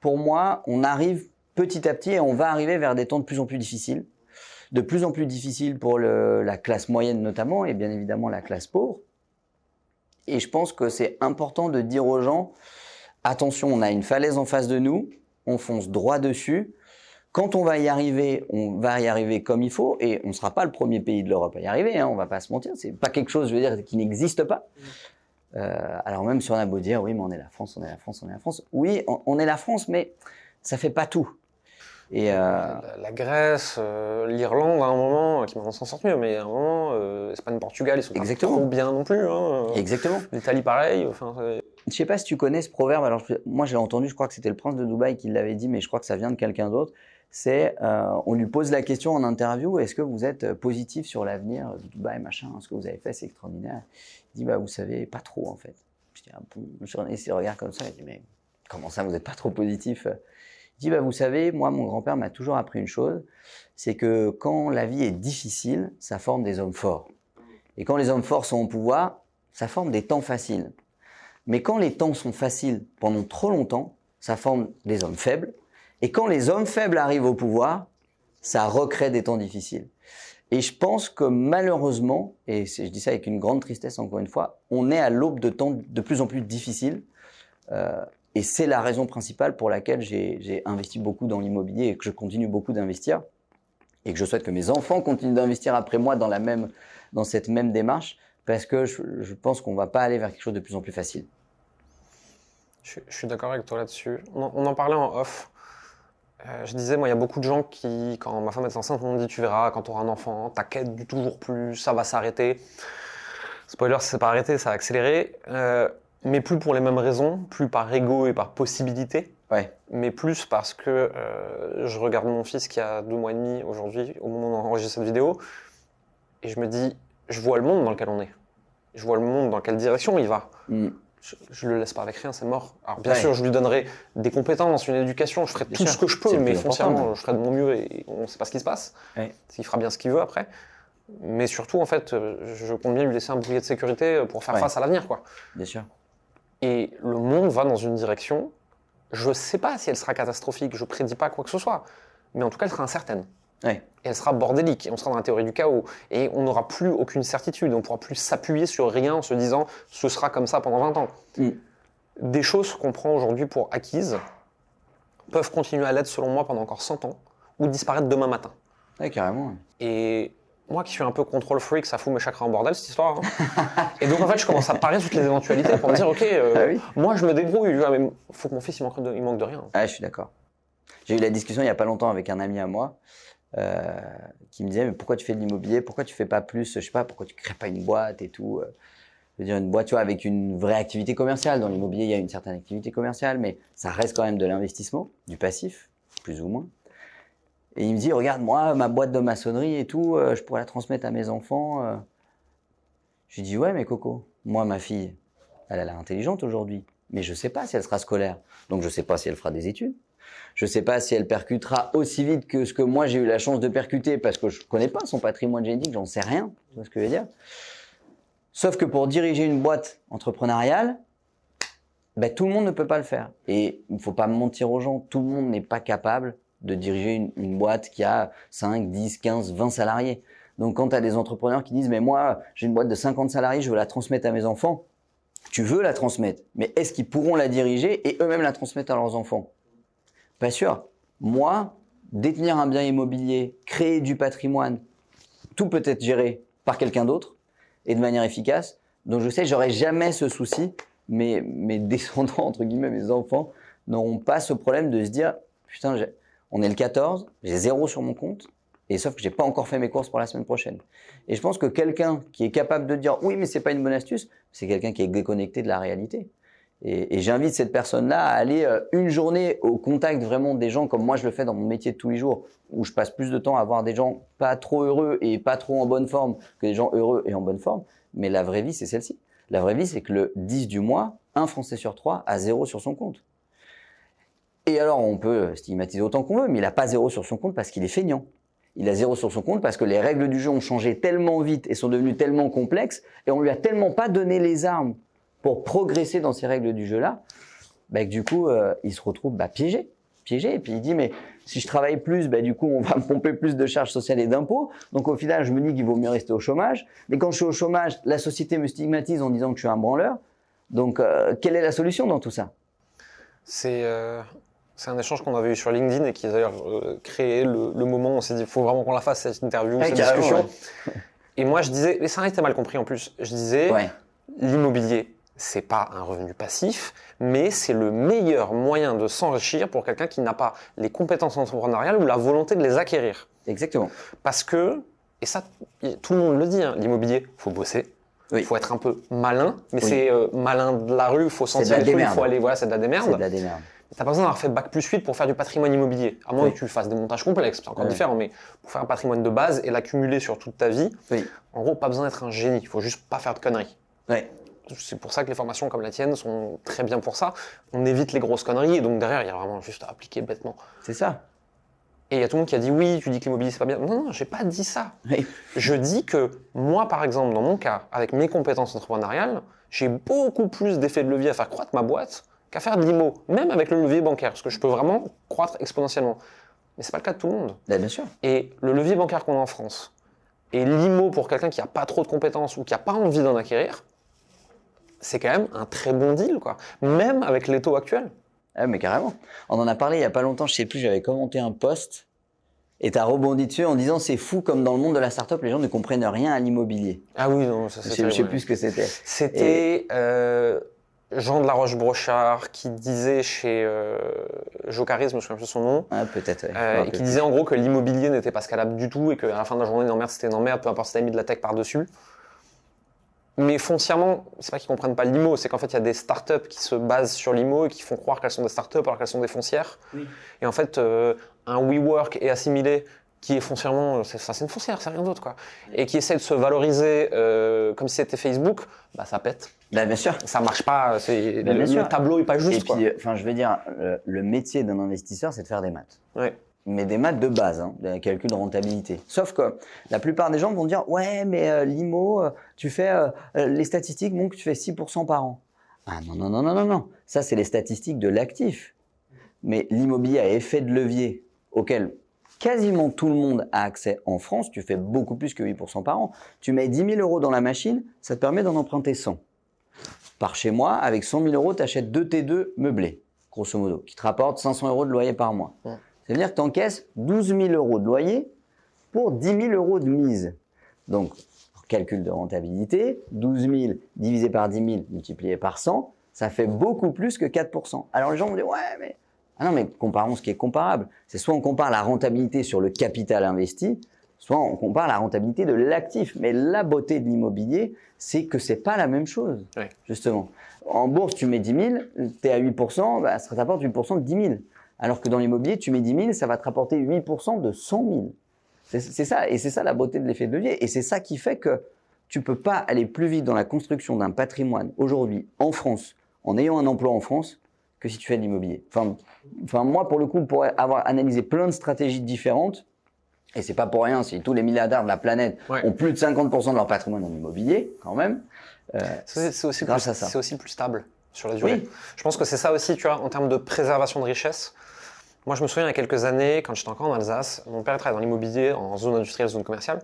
pour moi, on arrive petit à petit et on va arriver vers des temps de plus en plus difficiles. De plus en plus difficiles pour la classe moyenne notamment et bien évidemment la classe pauvre. Et je pense que c'est important de dire aux gens, attention, on a une falaise en face de nous, on fonce droit dessus. Quand on va y arriver comme il faut, et on ne sera pas le premier pays de l'Europe à y arriver, hein, on ne va pas se mentir, c'est pas quelque chose, je veux dire, qui n'existe pas. Alors même si on a beau dire, oui, mais on est la France, on est la France, on est la France. Oui, on est la France, mais ça fait pas tout. Et la Grèce, l'Irlande, à un moment, qui maintenant s'en sortent mieux, mais à un moment, Espagne, Portugal, ils sont pas trop bien non plus. Hein. Exactement. L'Italie, pareil. Enfin, je sais pas si tu connais ce proverbe. Alors moi, j'ai entendu, je crois que c'était le prince de Dubaï qui l'avait dit, mais je crois que ça vient de quelqu'un d'autre. C'est, on lui pose la question en interview, est-ce que vous êtes positif sur l'avenir de Dubaï, machin, ce que vous avez fait, c'est extraordinaire. Il dit, bah vous savez, pas trop en fait. Je dis, ah bon, il regarde comme ça, il dit, mais comment ça, vous n'êtes pas trop positif? Il dit, bah vous savez, moi, mon grand-père m'a toujours appris une chose, c'est que quand la vie est difficile, ça forme des hommes forts. Et quand les hommes forts sont au pouvoir, ça forme des temps faciles. Mais quand les temps sont faciles pendant trop longtemps, ça forme des hommes faibles. Et quand les hommes faibles arrivent au pouvoir, ça recrée des temps difficiles. Et je pense que malheureusement, et je dis ça avec une grande tristesse encore une fois, on est à l'aube de temps de plus en plus difficiles. Et c'est la raison principale pour laquelle j'ai investi beaucoup dans l'immobilier et que je continue beaucoup d'investir. Et que je souhaite que mes enfants continuent d'investir après moi dans cette même démarche, parce que je pense qu'on ne va pas aller vers quelque chose de plus en plus facile. Je suis d'accord avec toi là-dessus. On en parlait en off. Je disais, moi, il y a beaucoup de gens qui, quand ma femme est enceinte, m'ont dit, tu verras, quand tu auras un enfant, ta quête du toujours plus, ça va s'arrêter. Spoiler, ça s'est pas arrêté, ça a accéléré. Mais plus pour les mêmes raisons, plus par ego et par possibilité, mais plus parce que je regarde mon fils qui a 2 mois et demi aujourd'hui, au moment où on enregistre cette vidéo, et je me dis, je vois le monde dans lequel on est. Je vois le monde dans quelle direction il va. Je le laisse pas avec rien, c'est mort. Alors bien sûr, je lui donnerai des compétences, une éducation, je ferai tout ce que je peux, mais foncièrement, je ferai de mon mieux et on ne sait pas ce qui se passe. Il fera bien ce qu'il veut après. Mais surtout, en fait, je compte bien lui laisser un bouclier de sécurité pour faire face à l'avenir, quoi. Bien sûr. Et le monde va dans une direction, je ne sais pas si elle sera catastrophique, je ne prédis pas quoi que ce soit, mais en tout cas, elle sera incertaine. Et elle sera bordélique, et on sera dans la théorie du chaos, et on n'aura plus aucune certitude, on ne pourra plus s'appuyer sur rien en se disant « ce sera comme ça pendant 20 ans ». Des choses qu'on prend aujourd'hui pour acquises peuvent continuer à l'être, selon moi, pendant encore 100 ans, ou disparaître demain matin. Carrément. Et moi qui suis un peu control freak, ça fout mes chakras en bordel cette histoire. Hein. Et donc en fait, je commence à parier toutes les éventualités pour me dire ok, moi je me débrouille, mais faut que mon fils il manque de rien. Je suis d'accord. J'ai eu la discussion il y a pas longtemps avec un ami à moi qui me disait mais pourquoi tu fais de l'immobilier, pourquoi tu fais pas plus, je sais pas, pourquoi tu crées pas une boîte et tout. Je veux dire une boîte, tu vois, avec une vraie activité commerciale. Dans l'immobilier, il y a une certaine activité commerciale, mais ça reste quand même de l'investissement, du passif, plus ou moins. Et il me dit, regarde, moi, ma boîte de maçonnerie et tout, je pourrais la transmettre à mes enfants. Je lui dis, ouais, mais Coco, moi, ma fille, elle a l'air intelligente aujourd'hui, mais je ne sais pas si elle sera scolaire. Donc, je ne sais pas si elle fera des études. Je ne sais pas si elle percutera aussi vite que ce que moi, j'ai eu la chance de percuter parce que je ne connais pas son patrimoine génétique, j'en sais rien. Tu vois ce que je veux dire? Sauf que pour diriger une boîte entrepreneuriale, tout le monde ne peut pas le faire. Et il ne faut pas mentir aux gens, tout le monde n'est pas capable de diriger une boîte qui a 5, 10, 15, 20 salariés. Donc quand tu as des entrepreneurs qui disent « mais moi, j'ai une boîte de 50 salariés, je veux la transmettre à mes enfants », tu veux la transmettre, mais est-ce qu'ils pourront la diriger et eux-mêmes la transmettre à leurs enfants? Pas sûr. Moi, détenir un bien immobilier, créer du patrimoine, tout peut être géré par quelqu'un d'autre et de manière efficace. Donc je sais, j'aurai jamais ce souci, mais mes descendants, entre guillemets, mes enfants, n'auront pas ce problème de se dire « putain, on est le 14, j'ai 0 sur mon compte, et sauf que j'ai pas encore fait mes courses pour la semaine prochaine. » Et je pense que quelqu'un qui est capable de dire « oui, mais c'est pas une bonne astuce », c'est quelqu'un qui est déconnecté de la réalité. Et j'invite cette personne-là à aller une journée au contact vraiment des gens, comme moi je le fais dans mon métier de tous les jours, où je passe plus de temps à voir des gens pas trop heureux et pas trop en bonne forme que des gens heureux et en bonne forme. Mais la vraie vie, c'est celle-ci. La vraie vie, c'est que le 10 du mois, un Français sur 3 a 0 sur son compte. Et alors, on peut stigmatiser autant qu'on veut, mais il n'a pas 0 sur son compte parce qu'il est feignant. Il a 0 sur son compte parce que les règles du jeu ont changé tellement vite et sont devenues tellement complexes et on lui a tellement pas donné les armes pour progresser dans ces règles du jeu-là, que du coup, il se retrouve piégé. Et puis il dit, mais si je travaille plus, du coup, on va me pomper plus de charges sociales et d'impôts. Donc au final, je me dis qu'il vaut mieux rester au chômage. Mais quand je suis au chômage, la société me stigmatise en disant que je suis un branleur. Donc, quelle est la solution dans tout ça? C'est C'est un échange qu'on avait eu sur LinkedIn et qui a d'ailleurs créé le moment où on s'est dit il faut vraiment qu'on la fasse cette interview, cette discussion. Ouais. Et moi je disais, et ça a été mal compris en plus, je disais l'immobilier c'est pas un revenu passif, mais c'est le meilleur moyen de s'enrichir pour quelqu'un qui n'a pas les compétences entrepreneuriales ou la volonté de les acquérir. Exactement. Parce que, et ça tout le monde le dit, hein, l'immobilier, faut bosser. Il faut être un peu malin, mais c'est malin de la rue, il faut sentir le truc, il faut aller, voilà, c'est de la démerde. C'est de la démerde. T'as pas besoin d'avoir fait bac+8 pour faire du patrimoine immobilier, à moins que tu fasses des montages complexes, c'est encore différent, mais pour faire un patrimoine de base et l'accumuler sur toute ta vie, en gros, pas besoin d'être un génie, il faut juste pas faire de conneries. C'est pour ça que les formations comme la tienne sont très bien pour ça. On évite les grosses conneries et donc derrière, il y a vraiment juste à appliquer bêtement. C'est ça. Et il y a tout le monde qui a dit oui, tu dis que l'immobilier c'est pas bien. Non, j'ai pas dit ça. Je dis que moi, par exemple, dans mon cas, avec mes compétences entrepreneuriales, j'ai beaucoup plus d'effet de levier à faire croître ma boîte qu'à faire de l'IMO, même avec le levier bancaire, parce que je peux vraiment croître exponentiellement. Mais c'est pas le cas de tout le monde. Bien sûr. Et le levier bancaire qu'on a en France, et l'IMO pour quelqu'un qui a pas trop de compétences ou qui a pas envie d'en acquérir, c'est quand même un très bon deal, quoi. Même avec les taux actuels. Ah, mais carrément. On en a parlé il y a pas longtemps, je sais plus, j'avais commenté un post et tu as rebondi dessus en disant c'est fou comme dans le monde de la start-up, les gens ne comprennent rien à l'immobilier. Ah oui, non, ça c'est Je sais plus ce que c'était. C'était Jean de la Roche-Brochard qui disait chez Jocaris, je me souviens plus de son nom. Ah, peut-être, et qui disait en gros que l'immobilier n'était pas scalable du tout et qu'à la fin de la journée, une emmerde, c'était une emmerde, peu importe si t'avais mis de la tech par-dessus. Mais foncièrement, c'est pas qu'ils comprennent pas l'IMO, c'est qu'en fait, il y a des startups qui se basent sur l'IMO et qui font croire qu'elles sont des startups alors qu'elles sont des foncières. Et en fait, un WeWork est assimilé qui est foncièrement, c'est une foncière, c'est rien d'autre, quoi. Et qui essaie de se valoriser comme si c'était Facebook, bah ça pète. Bah, bien sûr. Ça marche pas, le tableau est pas juste. Et puis, enfin, je veux dire, le métier d'un investisseur, c'est de faire des maths. Mais des maths de base, hein, des calculs de rentabilité. Sauf que la plupart des gens vont dire « Ouais, mais l'IMO, tu fais les statistiques montrent que tu fais 6% par an. » Ah non. Ça, c'est les statistiques de l'actif. Mais l'immobilier à effet de levier auquel quasiment tout le monde a accès en France, tu fais beaucoup plus que 8% par an. Tu mets 10 000 euros dans la machine, ça te permet d'en emprunter 100. Par chez moi, avec 100 000 euros, tu achètes 2 T2 meublés, grosso modo, qui te rapportent 500 euros de loyer par mois. Ça veut dire que tu encaisses 12 000 euros de loyer pour 10 000 euros de mise. Donc, calcul de rentabilité, 12 000 divisé par 10 000 multiplié par 100, ça fait beaucoup plus que 4%. Alors les gens vont dire, ouais, mais... Ah non, mais comparons ce qui est comparable. C'est soit on compare la rentabilité sur le capital investi, soit on compare la rentabilité de l'actif. Mais la beauté de l'immobilier, c'est que c'est pas la même chose, justement. En bourse, tu mets 10 000, tu es à 8%, bah, ça t'apporte 8% de 10 000. Alors que dans l'immobilier, tu mets 10 000, ça va te rapporter 8% de 100 000. C'est ça, et c'est ça la beauté de l'effet de levier. Et c'est ça qui fait que tu peux pas aller plus vite dans la construction d'un patrimoine aujourd'hui en France, en ayant un emploi en France, que si tu fais de l'immobilier. Enfin, moi, pour le coup, pour avoir analysé plein de stratégies différentes, et c'est pas pour rien si tous les milliardaires de la planète ont plus de 50% de leur patrimoine en immobilier, quand même. C'est aussi plus stable sur la durée. Je pense que c'est ça aussi, tu vois, en termes de préservation de richesse. Moi, je me souviens il y a quelques années, quand j'étais encore en Alsace, mon père travaillait dans l'immobilier, en zone industrielle, zone commerciale.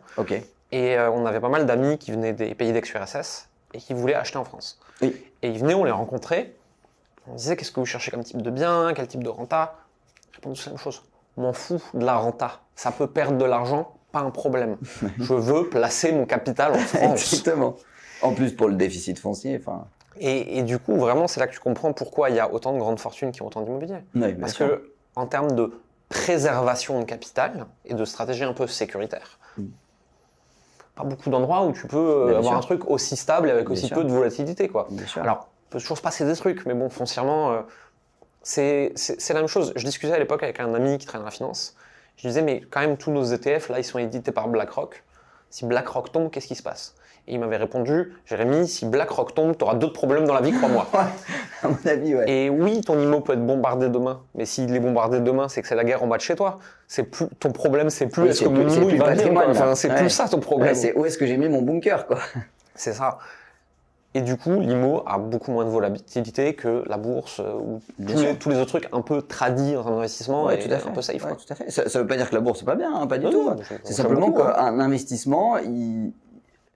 Et on avait pas mal d'amis qui venaient des pays d'ex-URSS et qui voulaient acheter en France. Et ils venaient, on les rencontrait. On disait, qu'est-ce que vous cherchez comme type de bien, quel type de renta? Ils répondent tous la même chose. M'en fous de la renta. Ça peut perdre de l'argent, pas un problème. Je veux placer mon capital en France. Exactement. En plus, pour le déficit foncier, Et du coup, vraiment, c'est là que tu comprends pourquoi il y a autant de grandes fortunes qui ont autant d'immobilier. Parce que, en termes de préservation de capital et de stratégie un peu sécuritaire, pas beaucoup d'endroits où tu peux avoir un truc aussi stable et avec aussi peu de volatilité, quoi. Alors, il peut toujours se passer des trucs, mais bon, foncièrement, c'est la même chose. Je discutais à l'époque avec un ami qui travaille dans la finance. Je lui disais, mais quand même, tous nos ETF, là, ils sont édités par BlackRock. Si BlackRock tombe, qu'est-ce qui se passe? Et il m'avait répondu, Jérémy, si BlackRock tombe, tu auras d'autres problèmes dans la vie, crois-moi. À mon avis, Et oui, ton IMO peut être bombardé demain, mais s'il est bombardé demain, c'est que c'est la guerre en bas de chez toi. Ton problème, c'est plus est-ce que mon IMO il va bien, enfin, c'est plus ça ton problème. C'est où est-ce que j'ai mis mon bunker, quoi. C'est ça. Et du coup, l'IMO a beaucoup moins de volatilité que la bourse ou tous les autres trucs un peu tradis en termes d'investissement et un peu safe. Tout à fait. Ça veut pas dire que la bourse c'est pas bien, pas du tout. C'est simplement qu'un investissement,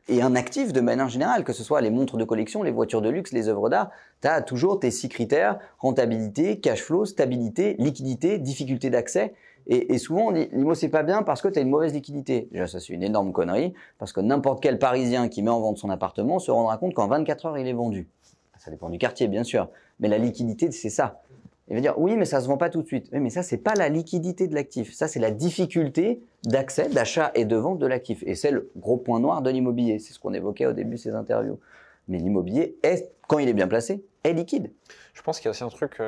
Et un actif de manière générale, que ce soit les montres de collection, les voitures de luxe, les œuvres d'art, tu as toujours tes 6 critères, rentabilité, cash flow, stabilité, liquidité, difficulté d'accès. Et souvent, on dit, l'IMO, c'est pas bien parce que tu as une mauvaise liquidité. Déjà, ça, c'est une énorme connerie, parce que n'importe quel Parisien qui met en vente son appartement se rendra compte qu'en 24 heures, il est vendu. Ça dépend du quartier, bien sûr. Mais la liquidité, c'est ça. Il va dire, oui, mais ça se vend pas tout de suite. Oui, mais ça, c'est pas la liquidité de l'actif. Ça, c'est la difficulté d'accès, d'achat et de vente de l'actif. Et c'est le gros point noir de l'immobilier. C'est ce qu'on évoquait au début de ces interviews. Mais l'immobilier, quand il est bien placé, est liquide. Je pense qu'il y a aussi un truc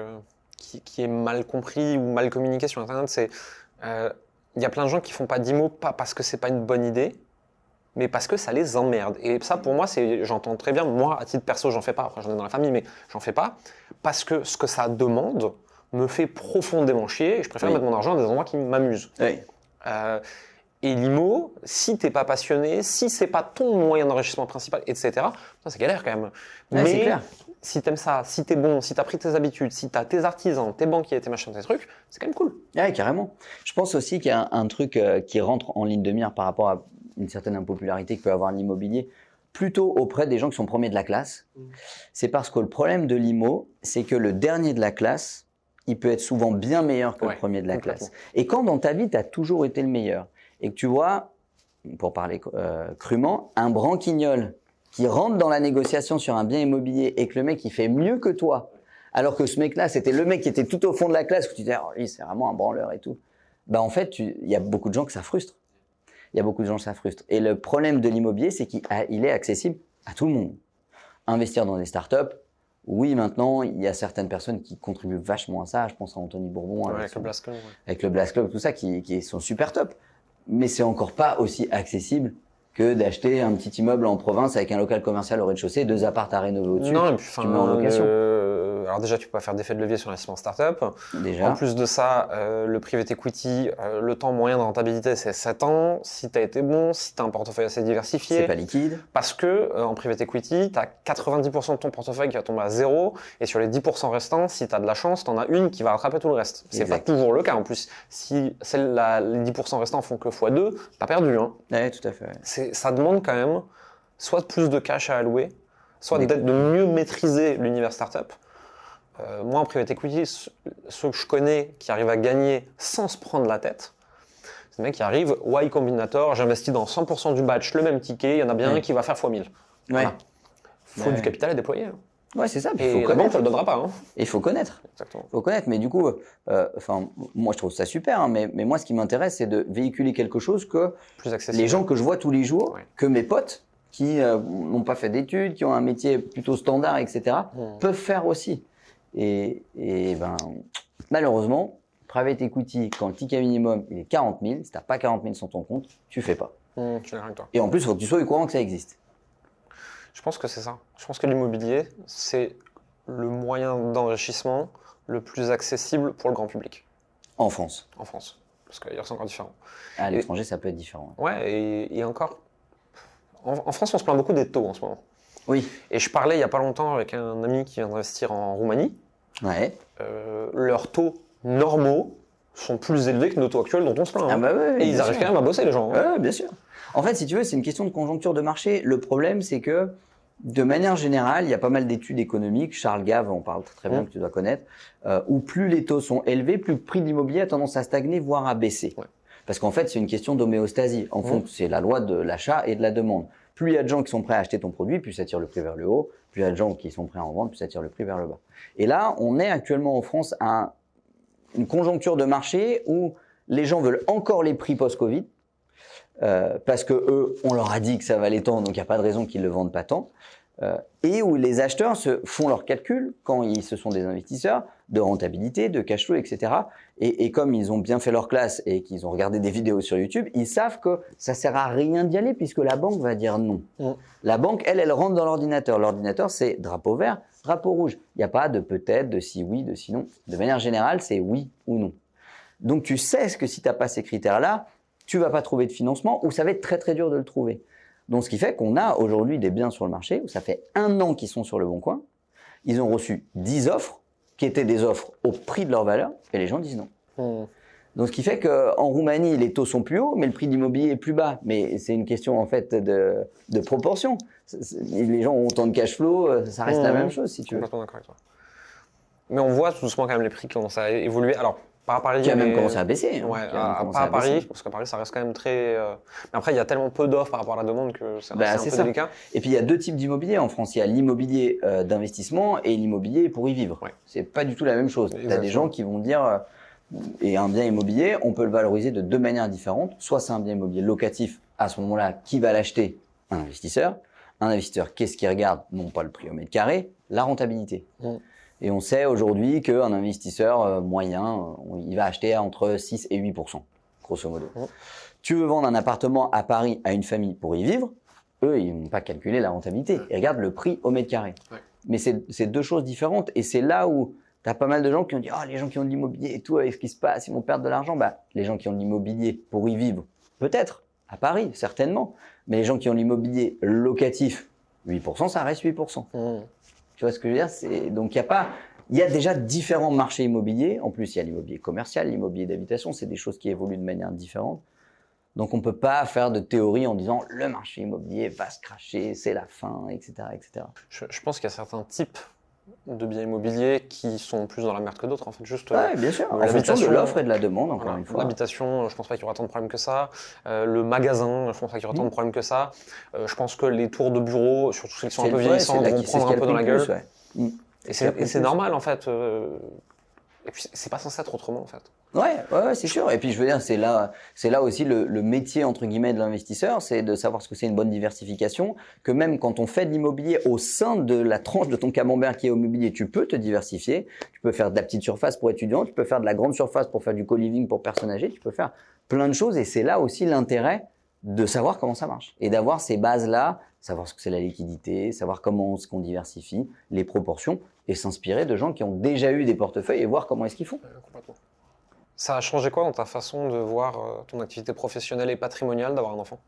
qui est mal compris ou mal communiqué sur Internet. C'est il y a plein de gens qui font pas d'IMO, pas parce que c'est pas une bonne idée, mais parce que ça les emmerde. Et ça, pour moi, j'entends très bien. Moi, à titre perso, j'en fais pas. Après, j'en ai dans la famille, mais j'en fais pas. Parce que ce que ça demande me fait profondément chier. Et je préfère mettre mon argent dans des endroits qui m'amusent. Oui. Et l'IMO, si t'es pas passionné, si c'est pas ton moyen d'enrichissement principal, etc., ça, c'est galère quand même. Ouais, mais c'est clair. Si t'aimes ça, si t'es bon, si t'as pris tes habitudes, si t'as tes artisans, tes banquiers, tes machins, tes trucs, c'est quand même cool. Ouais, carrément. Je pense aussi qu'il y a un truc qui rentre en ligne de mire par rapport à une certaine impopularité que peut avoir l'immobilier, plutôt auprès des gens qui sont premiers de la classe. C'est parce que le problème de l'IMO, c'est que le dernier de la classe, il peut être souvent bien meilleur que le premier de la classe. Et quand dans ta vie, tu as toujours été le meilleur, et que tu vois, pour parler crûment, un branquignol qui rentre dans la négociation sur un bien immobilier et que le mec, il fait mieux que toi, alors que ce mec-là, c'était le mec qui était tout au fond de la classe, où tu disais, oh, lui, c'est vraiment un branleur et tout. Bah, en fait, il y a beaucoup de gens que ça frustre. Il y a beaucoup de gens que ça frustre. Et le problème de l'immobilier, c'est qu'il est accessible à tout le monde. Investir dans des startups, oui, maintenant, il y a certaines personnes qui contribuent vachement à ça. Je pense à Anthony Bourbon avec le Blast Club. Avec le Blast Club, tout ça, qui sont super top. Mais c'est encore pas aussi accessible que d'acheter un petit immeuble en province avec un local commercial au rez-de-chaussée, 2 apparts à rénover au-dessus. Non, et puis, tu mets en location. Alors déjà, tu peux pas faire d'effet de levier sur l'investissement startup. Déjà. En plus de ça, le private equity, le temps moyen de rentabilité, c'est 7 ans. Si tu as été bon, si tu as un portefeuille assez diversifié. C'est pas liquide. Parce que en private equity, tu as 90% de ton portefeuille qui va tomber à zéro. Et sur les 10% restants, si tu as de la chance, tu en as une qui va rattraper tout le reste. C'est pas toujours le cas. En plus, si les 10% restants font que x2, tu as perdu. Hein. Oui, tout à fait. Ça demande quand même soit plus de cash à allouer, soit de mieux maîtriser l'univers startup. Moi, en private equity, ceux que je connais qui arrivent à gagner sans se prendre la tête, c'est des mecs qui arrivent, Y Combinator, j'investis dans 100% du batch, le même ticket, il y en a bien un qui va faire x1000. Voilà. Faut du capital à déployer. Ouais, c'est ça. Et la banque, elle ne le donnera pas. Hein. Et il faut connaître. Exactement. Il faut connaître. Mais du coup, moi, je trouve ça super. Hein, mais moi, ce qui m'intéresse, c'est de véhiculer quelque chose que les gens que je vois tous les jours, que mes potes qui n'ont pas fait d'études, qui ont un métier plutôt standard, etc., peuvent faire aussi. Et malheureusement, private equity, quand le ticket minimum il est 40 000, si tu n'as pas 40 000 sur ton compte, tu fais pas. Je suis d'accord avec toi. Et en plus, il faut que tu sois au courant que ça existe. Je pense que c'est ça. Je pense que l'immobilier, c'est le moyen d'enrichissement le plus accessible pour le grand public. En France. En France. Parce qu'ailleurs, c'est encore différent. À l'étranger, ça peut être différent. Ouais, et encore. En France, on se plaint beaucoup des taux en ce moment. Oui. Et je parlais il n'y a pas longtemps avec un ami qui vient d'investir en Roumanie. Ouais. Leurs taux normaux sont plus élevés que nos taux actuels dont on se plaint. Ah bah ouais, et ils arrivent quand même à bosser, les gens. Hein. Ouais, bien sûr. En fait, si tu veux, c'est une question de conjoncture de marché. Le problème, c'est que, de manière générale, il y a pas mal d'études économiques. Charles Gave en parle très bien, que tu dois connaître, où plus les taux sont élevés, plus le prix de l'immobilier a tendance à stagner, voire à baisser. Ouais. Parce qu'en fait, c'est une question d'homéostasie. En fond, c'est la loi de l'achat et de la demande. Plus il y a de gens qui sont prêts à acheter ton produit, plus ça tire le prix vers le haut. Plus il y a de gens qui sont prêts à en vendre, plus ça tire le prix vers le bas. Et là, on est actuellement en France à une conjoncture de marché où les gens veulent encore les prix post-Covid, parce que eux, on leur a dit que ça valait tant, donc il n'y a pas de raison qu'ils ne le vendent pas tant. Et où les acheteurs se font leurs calculs, quand ce sont des investisseurs, de rentabilité, de cash flow, etc. Et comme ils ont bien fait leur classe et qu'ils ont regardé des vidéos sur YouTube, ils savent que ça sert à rien d'y aller puisque la banque va dire non. La banque, elle rentre dans l'ordinateur. L'ordinateur, c'est drapeau vert, drapeau rouge. Il n'y a pas de peut-être, de si oui, de si non. De manière générale, c'est oui ou non. Donc tu sais que si tu n'as pas ces critères-là, tu ne vas pas trouver de financement ou ça va être très très dur de le trouver. Donc, ce qui fait qu'on a aujourd'hui des biens sur le marché où ça fait 1 an qu'ils sont sur le bon coin. Ils ont reçu 10 offres qui étaient des offres au prix de leur valeur et les gens disent non. Donc, ce qui fait qu'en Roumanie, les taux sont plus hauts, mais le prix de l'immobilier est plus bas. Mais c'est une question, en fait, de proportion. Les gens ont autant de cash flow, ça reste la même chose, si tu veux. Complètement d'accord avec toi. Mais on voit tout doucement quand même les prix qui commencent à évoluer. Alors, pas à Paris. Qui a même commencé à baisser. Ouais, pas à Paris, parce qu'à Paris, ça reste quand même très. Mais après, il y a tellement peu d'offres par rapport à la demande que c'est un peu délicat. Et puis, il y a deux types d'immobilier en France. Il y a l'immobilier d'investissement et l'immobilier pour y vivre. Ouais. C'est pas du tout la même chose. Tu as des gens qui vont dire. Et un bien immobilier, on peut le valoriser de deux manières différentes. Soit c'est un bien immobilier locatif, à ce moment-là, qui va l'acheter? Un investisseur. Un investisseur, qu'est-ce qu'il regarde? Non pas le prix au mètre carré, la rentabilité. Et on sait aujourd'hui qu'un investisseur moyen, il va acheter entre 6 et 8%, grosso modo. Tu veux vendre un appartement à Paris à une famille pour y vivre, eux, ils n'ont pas calculé la rentabilité. Ils regardent le prix au mètre carré. Mais c'est deux choses différentes. Et c'est là où tu as pas mal de gens qui ont dit « Ah, les gens qui ont de l'immobilier et tout, avec ce qui se passe, ils vont perdre de l'argent. » Les gens qui ont de l'immobilier pour y vivre, peut-être, à Paris, certainement. Mais les gens qui ont de l'immobilier locatif, 8%, ça reste 8%. Tu vois ce que je veux dire? Donc, il y a déjà différents marchés immobiliers. En plus, il y a l'immobilier commercial, l'immobilier d'habitation. C'est des choses qui évoluent de manière différente. Donc, on ne peut pas faire de théorie en disant « Le marché immobilier va se cracher, c'est la fin, etc. etc. » Je pense qu'il y a certains types de biens immobiliers qui sont plus dans la merde que d'autres, en fait. Juste, bien sûr. En fonction de l'offre et de la demande, encore une fois. L'habitation, je pense pas qu'il y aura tant de problèmes que ça. Le magasin, je pense pas qu'il y aura tant de problèmes que ça. Je pense que les tours de bureau, surtout ceux qui sont un peu vieillissants, vont prendre un peu dans la gueule. Et c'est normal, en fait. Et puis, c'est pas censé être autrement, en fait. Ouais, c'est sûr. Et puis, je veux dire, c'est là aussi le métier, entre guillemets, de l'investisseur, c'est de savoir ce que c'est une bonne diversification, que même quand on fait de l'immobilier au sein de la tranche de ton camembert qui est immobilier, tu peux te diversifier. Tu peux faire de la petite surface pour étudiants, tu peux faire de la grande surface pour faire du co-living pour personnes âgées, tu peux faire plein de choses. Et c'est là aussi l'intérêt de savoir comment ça marche et d'avoir ces bases-là, savoir ce que c'est la liquidité, savoir comment on se diversifie, les proportions et s'inspirer de gens qui ont déjà eu des portefeuilles et voir comment est-ce qu'ils font. Complètement. Ça a changé quoi dans ta façon de voir ton activité professionnelle et patrimoniale d'avoir un enfant?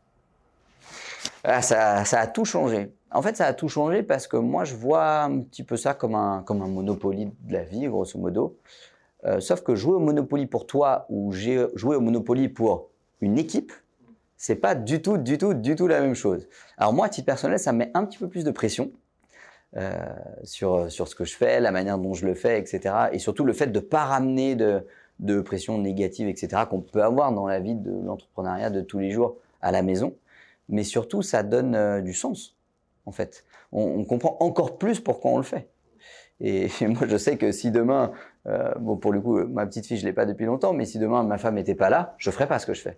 Ça a tout changé. En fait, ça a tout changé parce que moi, je vois un petit peu ça comme un Monopoly de la vie, grosso modo. Sauf que jouer au Monopoly pour toi ou jouer au Monopoly pour une équipe, c'est pas du tout la même chose. Alors moi, à titre personnel, ça me met un petit peu plus de pression sur ce que je fais, la manière dont je le fais, etc. Et surtout le fait de ne pas ramener de pression négative, etc., qu'on peut avoir dans la vie de l'entrepreneuriat de tous les jours à la maison. Mais surtout, ça donne du sens, en fait. On comprend encore plus pourquoi on le fait. Et moi, je sais que si demain, pour le coup, ma petite fille, je ne l'ai pas depuis longtemps, mais si demain, ma femme n'était pas là, je ne ferais pas ce que je fais.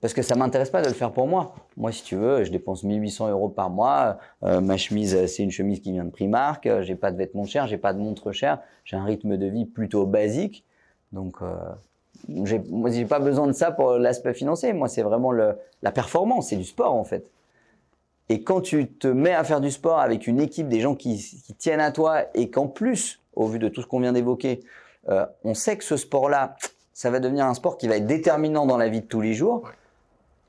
Parce que ça ne m'intéresse pas de le faire pour moi. Moi, si tu veux, je dépense 1 800 € par mois. Ma chemise, c'est une chemise qui vient de Primark. Je n'ai pas de vêtements chers, je n'ai pas de montre chère. J'ai un rythme de vie plutôt basique. Donc, moi, j'ai pas besoin de ça pour l'aspect financier. Moi, c'est vraiment la performance, c'est du sport en fait. Et quand tu te mets à faire du sport avec une équipe, des gens qui tiennent à toi et qu'en plus, au vu de tout ce qu'on vient d'évoquer, on sait que ce sport-là, ça va devenir un sport qui va être déterminant dans la vie de tous les jours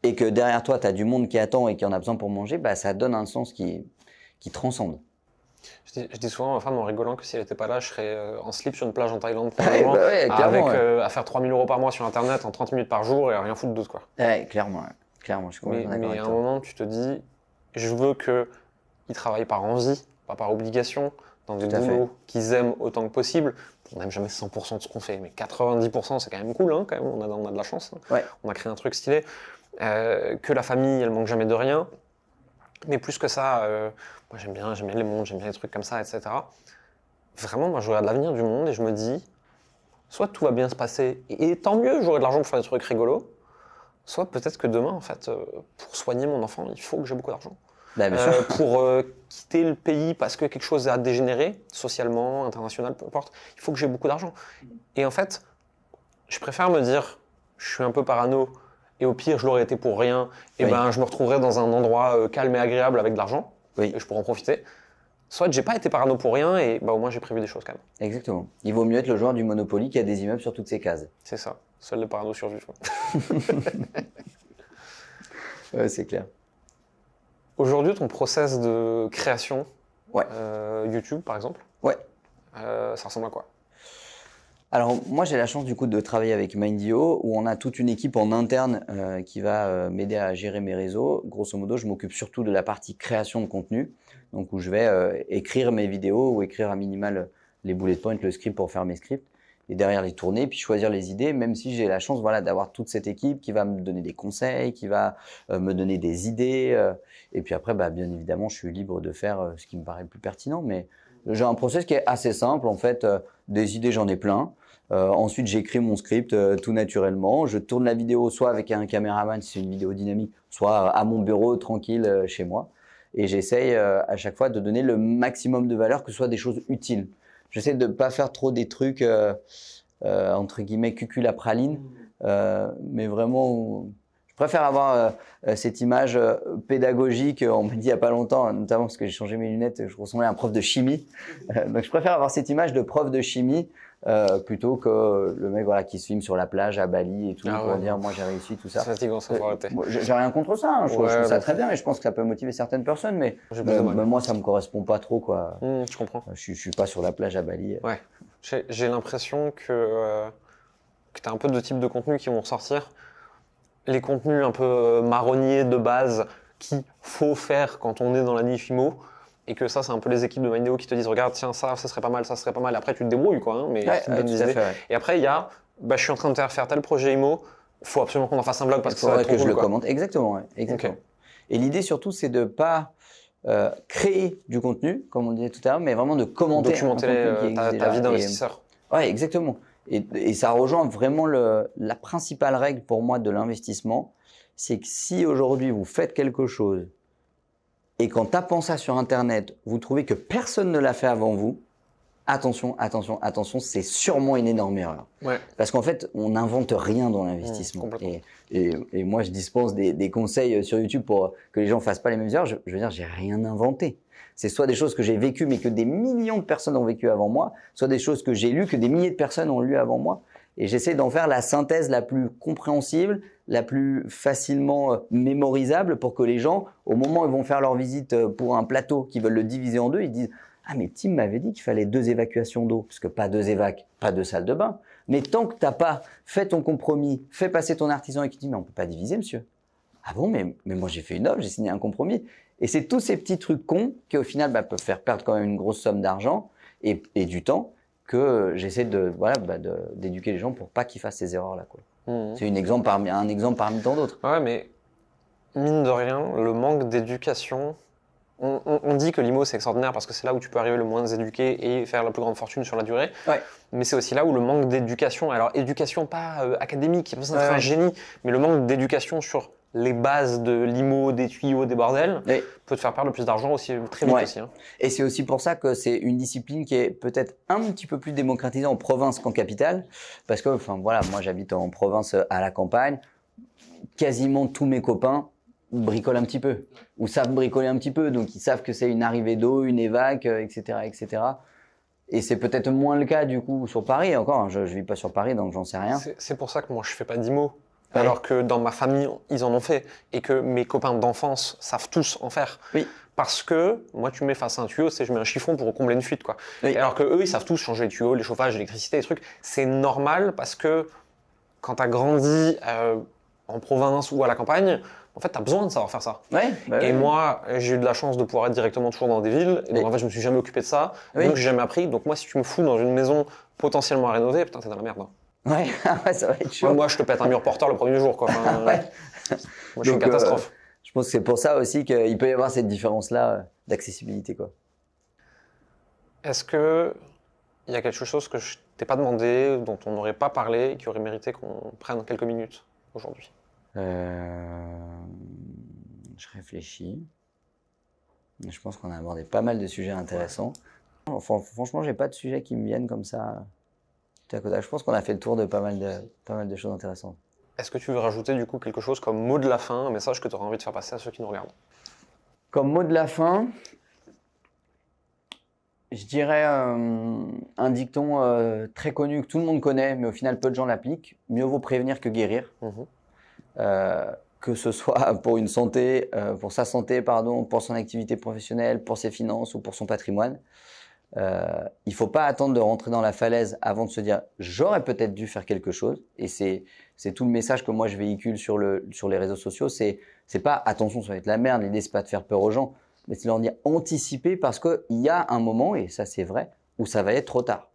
et que derrière toi, tu as du monde qui attend et qui en a besoin pour manger, ça donne un sens qui transcende. Je dis souvent à ma femme en rigolant que si elle n'était pas là, je serais en slip sur une plage en Thaïlande à faire 3 000 € par mois sur Internet en 30 minutes par jour et à rien foutre d'autre, quoi. Clairement, je suis complètement d'accord avec à un toi. moment, tu te dis, je veux qu'ils travaillent par envie, pas par obligation, dans des boulots qu'ils aiment autant que possible. On n'aime jamais 100% de ce qu'on fait, mais 90%, c'est quand même cool, hein, quand même. On a de la chance. Hein. On a créé un truc stylé. Que la famille, elle manque jamais de rien. Mais plus que ça, moi j'aime bien les mondes, j'aime bien les trucs comme ça, etc. Vraiment, moi je regarde l'avenir du monde et je me dis, soit tout va bien se passer, et tant mieux, j'aurai de l'argent pour faire des trucs rigolos, soit peut-être que demain, en fait, pour soigner mon enfant, il faut que j'ai beaucoup d'argent. Pour quitter le pays parce que quelque chose a dégénéré, socialement, international, peu importe, il faut que j'ai beaucoup d'argent. Et en fait, je préfère me dire, je suis un peu parano, et au pire, je l'aurais été pour rien, et je me retrouverais dans un endroit calme et agréable avec de l'argent, et je pourrais en profiter. Soit j'ai pas été parano pour rien, et au moins j'ai prévu des choses quand même. Exactement. Il vaut mieux être le joueur du Monopoly qui a des immeubles sur toutes ses cases. C'est ça. Seuls les paranos survivent. Ouais, c'est clair. Aujourd'hui, ton process de création, YouTube par exemple, ça ressemble à quoi? Alors moi j'ai la chance du coup de travailler avec Mindio où on a toute une équipe en interne qui va m'aider à gérer mes réseaux. Grosso modo, je m'occupe surtout de la partie création de contenu, donc où je vais écrire mes vidéos ou écrire à minimal les bullet points, le script pour faire mes scripts et derrière les tourner puis choisir les idées. Même si j'ai la chance d'avoir toute cette équipe qui va me donner des conseils, qui va me donner des idées et puis après bien évidemment je suis libre de faire ce qui me paraît le plus pertinent. Mais j'ai un process qui est assez simple en fait. Des idées j'en ai plein. Ensuite, j'écris mon script tout naturellement. Je tourne la vidéo soit avec un caméraman si c'est une vidéo dynamique, soit à mon bureau tranquille chez moi. Et j'essaye à chaque fois de donner le maximum de valeur, que ce soit des choses utiles. J'essaie de ne pas faire trop des trucs entre guillemets cucul à praline, mais vraiment je préfère avoir cette image pédagogique. On m'a dit il n'y a pas longtemps, notamment parce que j'ai changé mes lunettes, je ressemblais à un prof de chimie. Donc je préfère avoir cette image de prof de chimie plutôt que le mec qui se filme sur la plage à Bali et tout pour dire moi j'ai réussi tout ça. C'est fatigant, ça faut arrêter. J'ai rien contre ça, je trouve ça très bien et je pense que ça peut motiver certaines personnes, mais moi ça me correspond pas trop quoi. Je comprends. Je suis pas sur la plage à Bali. Ouais. J'ai l'impression que tu as un peu de types de contenus qui vont ressortir. Les contenus un peu marronniers de base qu'il faut faire quand on est dans la niche IMO. Et que ça, c'est un peu les équipes de Mindeo qui te disent regarde, tiens, ça serait pas mal, ça serait pas mal. Après, tu te débrouilles, quoi. Mais tu te donnes des idées. Et après, il y a je suis en train de faire tel projet IMO, il faut absolument qu'on en fasse un blog parce que ça va être trop cool, je le commente. Exactement. Exactement. Okay. Et l'idée surtout, c'est de pas créer du contenu, comme on disait tout à l'heure, mais vraiment de commenter. Documenter ta vie d'investisseur. Ouais, exactement. Et ça rejoint vraiment la principale règle pour moi de l'investissement, c'est que si aujourd'hui vous faites quelque chose et qu'en tapant ça sur Internet, vous trouvez que personne ne l'a fait avant vous, attention, c'est sûrement une énorme erreur. Ouais. Parce qu'en fait, on n'invente rien dans l'investissement. Et moi, je dispense des conseils sur YouTube pour que les gens fassent pas les mêmes erreurs. Je veux dire, j'ai rien inventé. C'est soit des choses que j'ai vécues, mais que des millions de personnes ont vécues avant moi, soit des choses que j'ai lues, que des milliers de personnes ont lues avant moi. Et j'essaie d'en faire la synthèse la plus compréhensible, la plus facilement mémorisable pour que les gens, au moment où ils vont faire leur visite pour un plateau, qui veulent le diviser en deux, ils disent « Ah, mais Tim m'avait dit qu'il fallait 2 évacuations d'eau, parce que pas 2 évacs, pas 2 salles de bain. Mais tant que t'as pas fait ton compromis, fait passer ton artisan et qui dit « Mais on peut pas diviser, monsieur. » Ah bon, mais moi j'ai fait une offre, j'ai signé un compromis. Et c'est tous ces petits trucs cons qui au final peuvent faire perdre quand même une grosse somme d'argent et du temps que j'essaie d'éduquer les gens pour pas qu'ils fassent ces erreurs-là, quoi. C'est un exemple parmi tant d'autres. Ouais, mais mine de rien, le manque d'éducation, on dit que l'IMO c'est extraordinaire parce que c'est là où tu peux arriver le moins éduqué et faire la plus grande fortune sur la durée. Ouais. Mais c'est aussi là où le manque d'éducation, alors éducation pas académique, il n'y a pas besoin d'être un génie, mais le manque d'éducation sur les bases de l'IMO, des tuyaux, des bordels, peut te faire perdre le plus d'argent aussi très vite aussi. Hein. Et c'est aussi pour ça que c'est une discipline qui est peut-être un petit peu plus démocratisée en province qu'en capitale. Parce que, moi j'habite en province à la campagne, quasiment tous mes copains bricolent un petit peu, ou savent bricoler un petit peu, donc ils savent que c'est une arrivée d'eau, une évac, etc., etc. Et c'est peut-être moins le cas du coup sur Paris. Encore, je vis pas sur Paris, donc j'en sais rien. C'est pour ça que moi je fais pas d'IMO. Alors que dans ma famille, ils en ont fait. Et que mes copains d'enfance savent tous en faire. Oui. Parce que moi, tu me mets face à un tuyau, je mets un chiffon pour combler une fuite, quoi. Oui. Alors que eux, ils savent tous changer les tuyaux, les chauffages, l'électricité, les trucs. C'est normal parce que quand tu as grandi en province ou à la campagne, en fait, tu as besoin de savoir faire ça. Ouais, moi, j'ai eu de la chance de pouvoir être directement toujours dans des villes. Et donc, en fait, je me suis jamais occupé de ça. Donc, j'ai jamais appris. Donc, moi, si tu me fous dans une maison potentiellement à rénover, putain, t'es dans la merde. Hein. Ouais, ça va être chaud. Moi, je te pète un mur porteur le premier jour, quoi. Moi, je suis une catastrophe. Je pense que c'est pour ça aussi qu'il peut y avoir cette différence-là d'accessibilité, quoi. Est-ce que il y a quelque chose que je t'ai pas demandé, dont on n'aurait pas parlé, et qui aurait mérité qu'on prenne quelques minutes aujourd'hui? Je réfléchis. Je pense qu'on a abordé pas mal de sujets intéressants. Enfin, franchement, j'ai pas de sujets qui me viennent comme ça. Je pense qu'on a fait le tour de pas mal de choses intéressantes. Est-ce que tu veux rajouter du coup quelque chose comme mot de la fin, un message que tu aurais envie de faire passer à ceux qui nous regardent? Comme mot de la fin, je dirais un dicton très connu que tout le monde connaît, mais au final peu de gens l'appliquent. Mieux vaut prévenir que guérir. Que ce soit pour une santé, pour sa santé, pour son activité professionnelle, pour ses finances ou pour son patrimoine. Il ne faut pas attendre de rentrer dans la falaise avant de se dire « j'aurais peut-être dû faire quelque chose ». Et c'est tout le message que moi je véhicule sur les réseaux sociaux. C'est pas « attention, ça va être la merde », l'idée c'est pas de faire peur aux gens, mais c'est de leur dire « anticiper » parce qu'il y a un moment, et ça c'est vrai, où ça va être trop tard.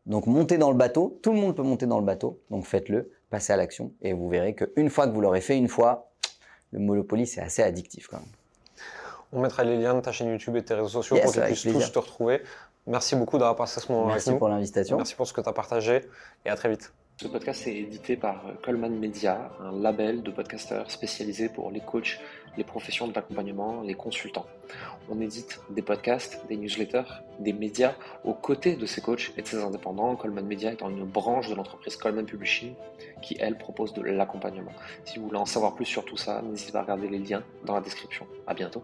Donc montez dans le bateau, tout le monde peut monter dans le bateau, donc faites-le, passez à l'action et vous verrez qu'une fois que vous l'aurez fait une fois, le Monopoly c'est assez addictif quand même. On mettra les liens de ta chaîne YouTube et de tes réseaux sociaux pour qu'ils puissent tous te retrouver. Merci beaucoup d'avoir passé ce moment avec nous. Merci pour l'invitation. Merci pour ce que tu as partagé et à très vite. Ce podcast est édité par Coleman Media, un label de podcasteurs spécialisé pour les coachs, les professions de l'accompagnement, les consultants. On édite des podcasts, des newsletters, des médias aux côtés de ces coachs et de ces indépendants, Coleman Media étant une branche de l'entreprise Coleman Publishing qui, elle, propose de l'accompagnement. Si vous voulez en savoir plus sur tout ça, n'hésitez pas à regarder les liens dans la description. À bientôt.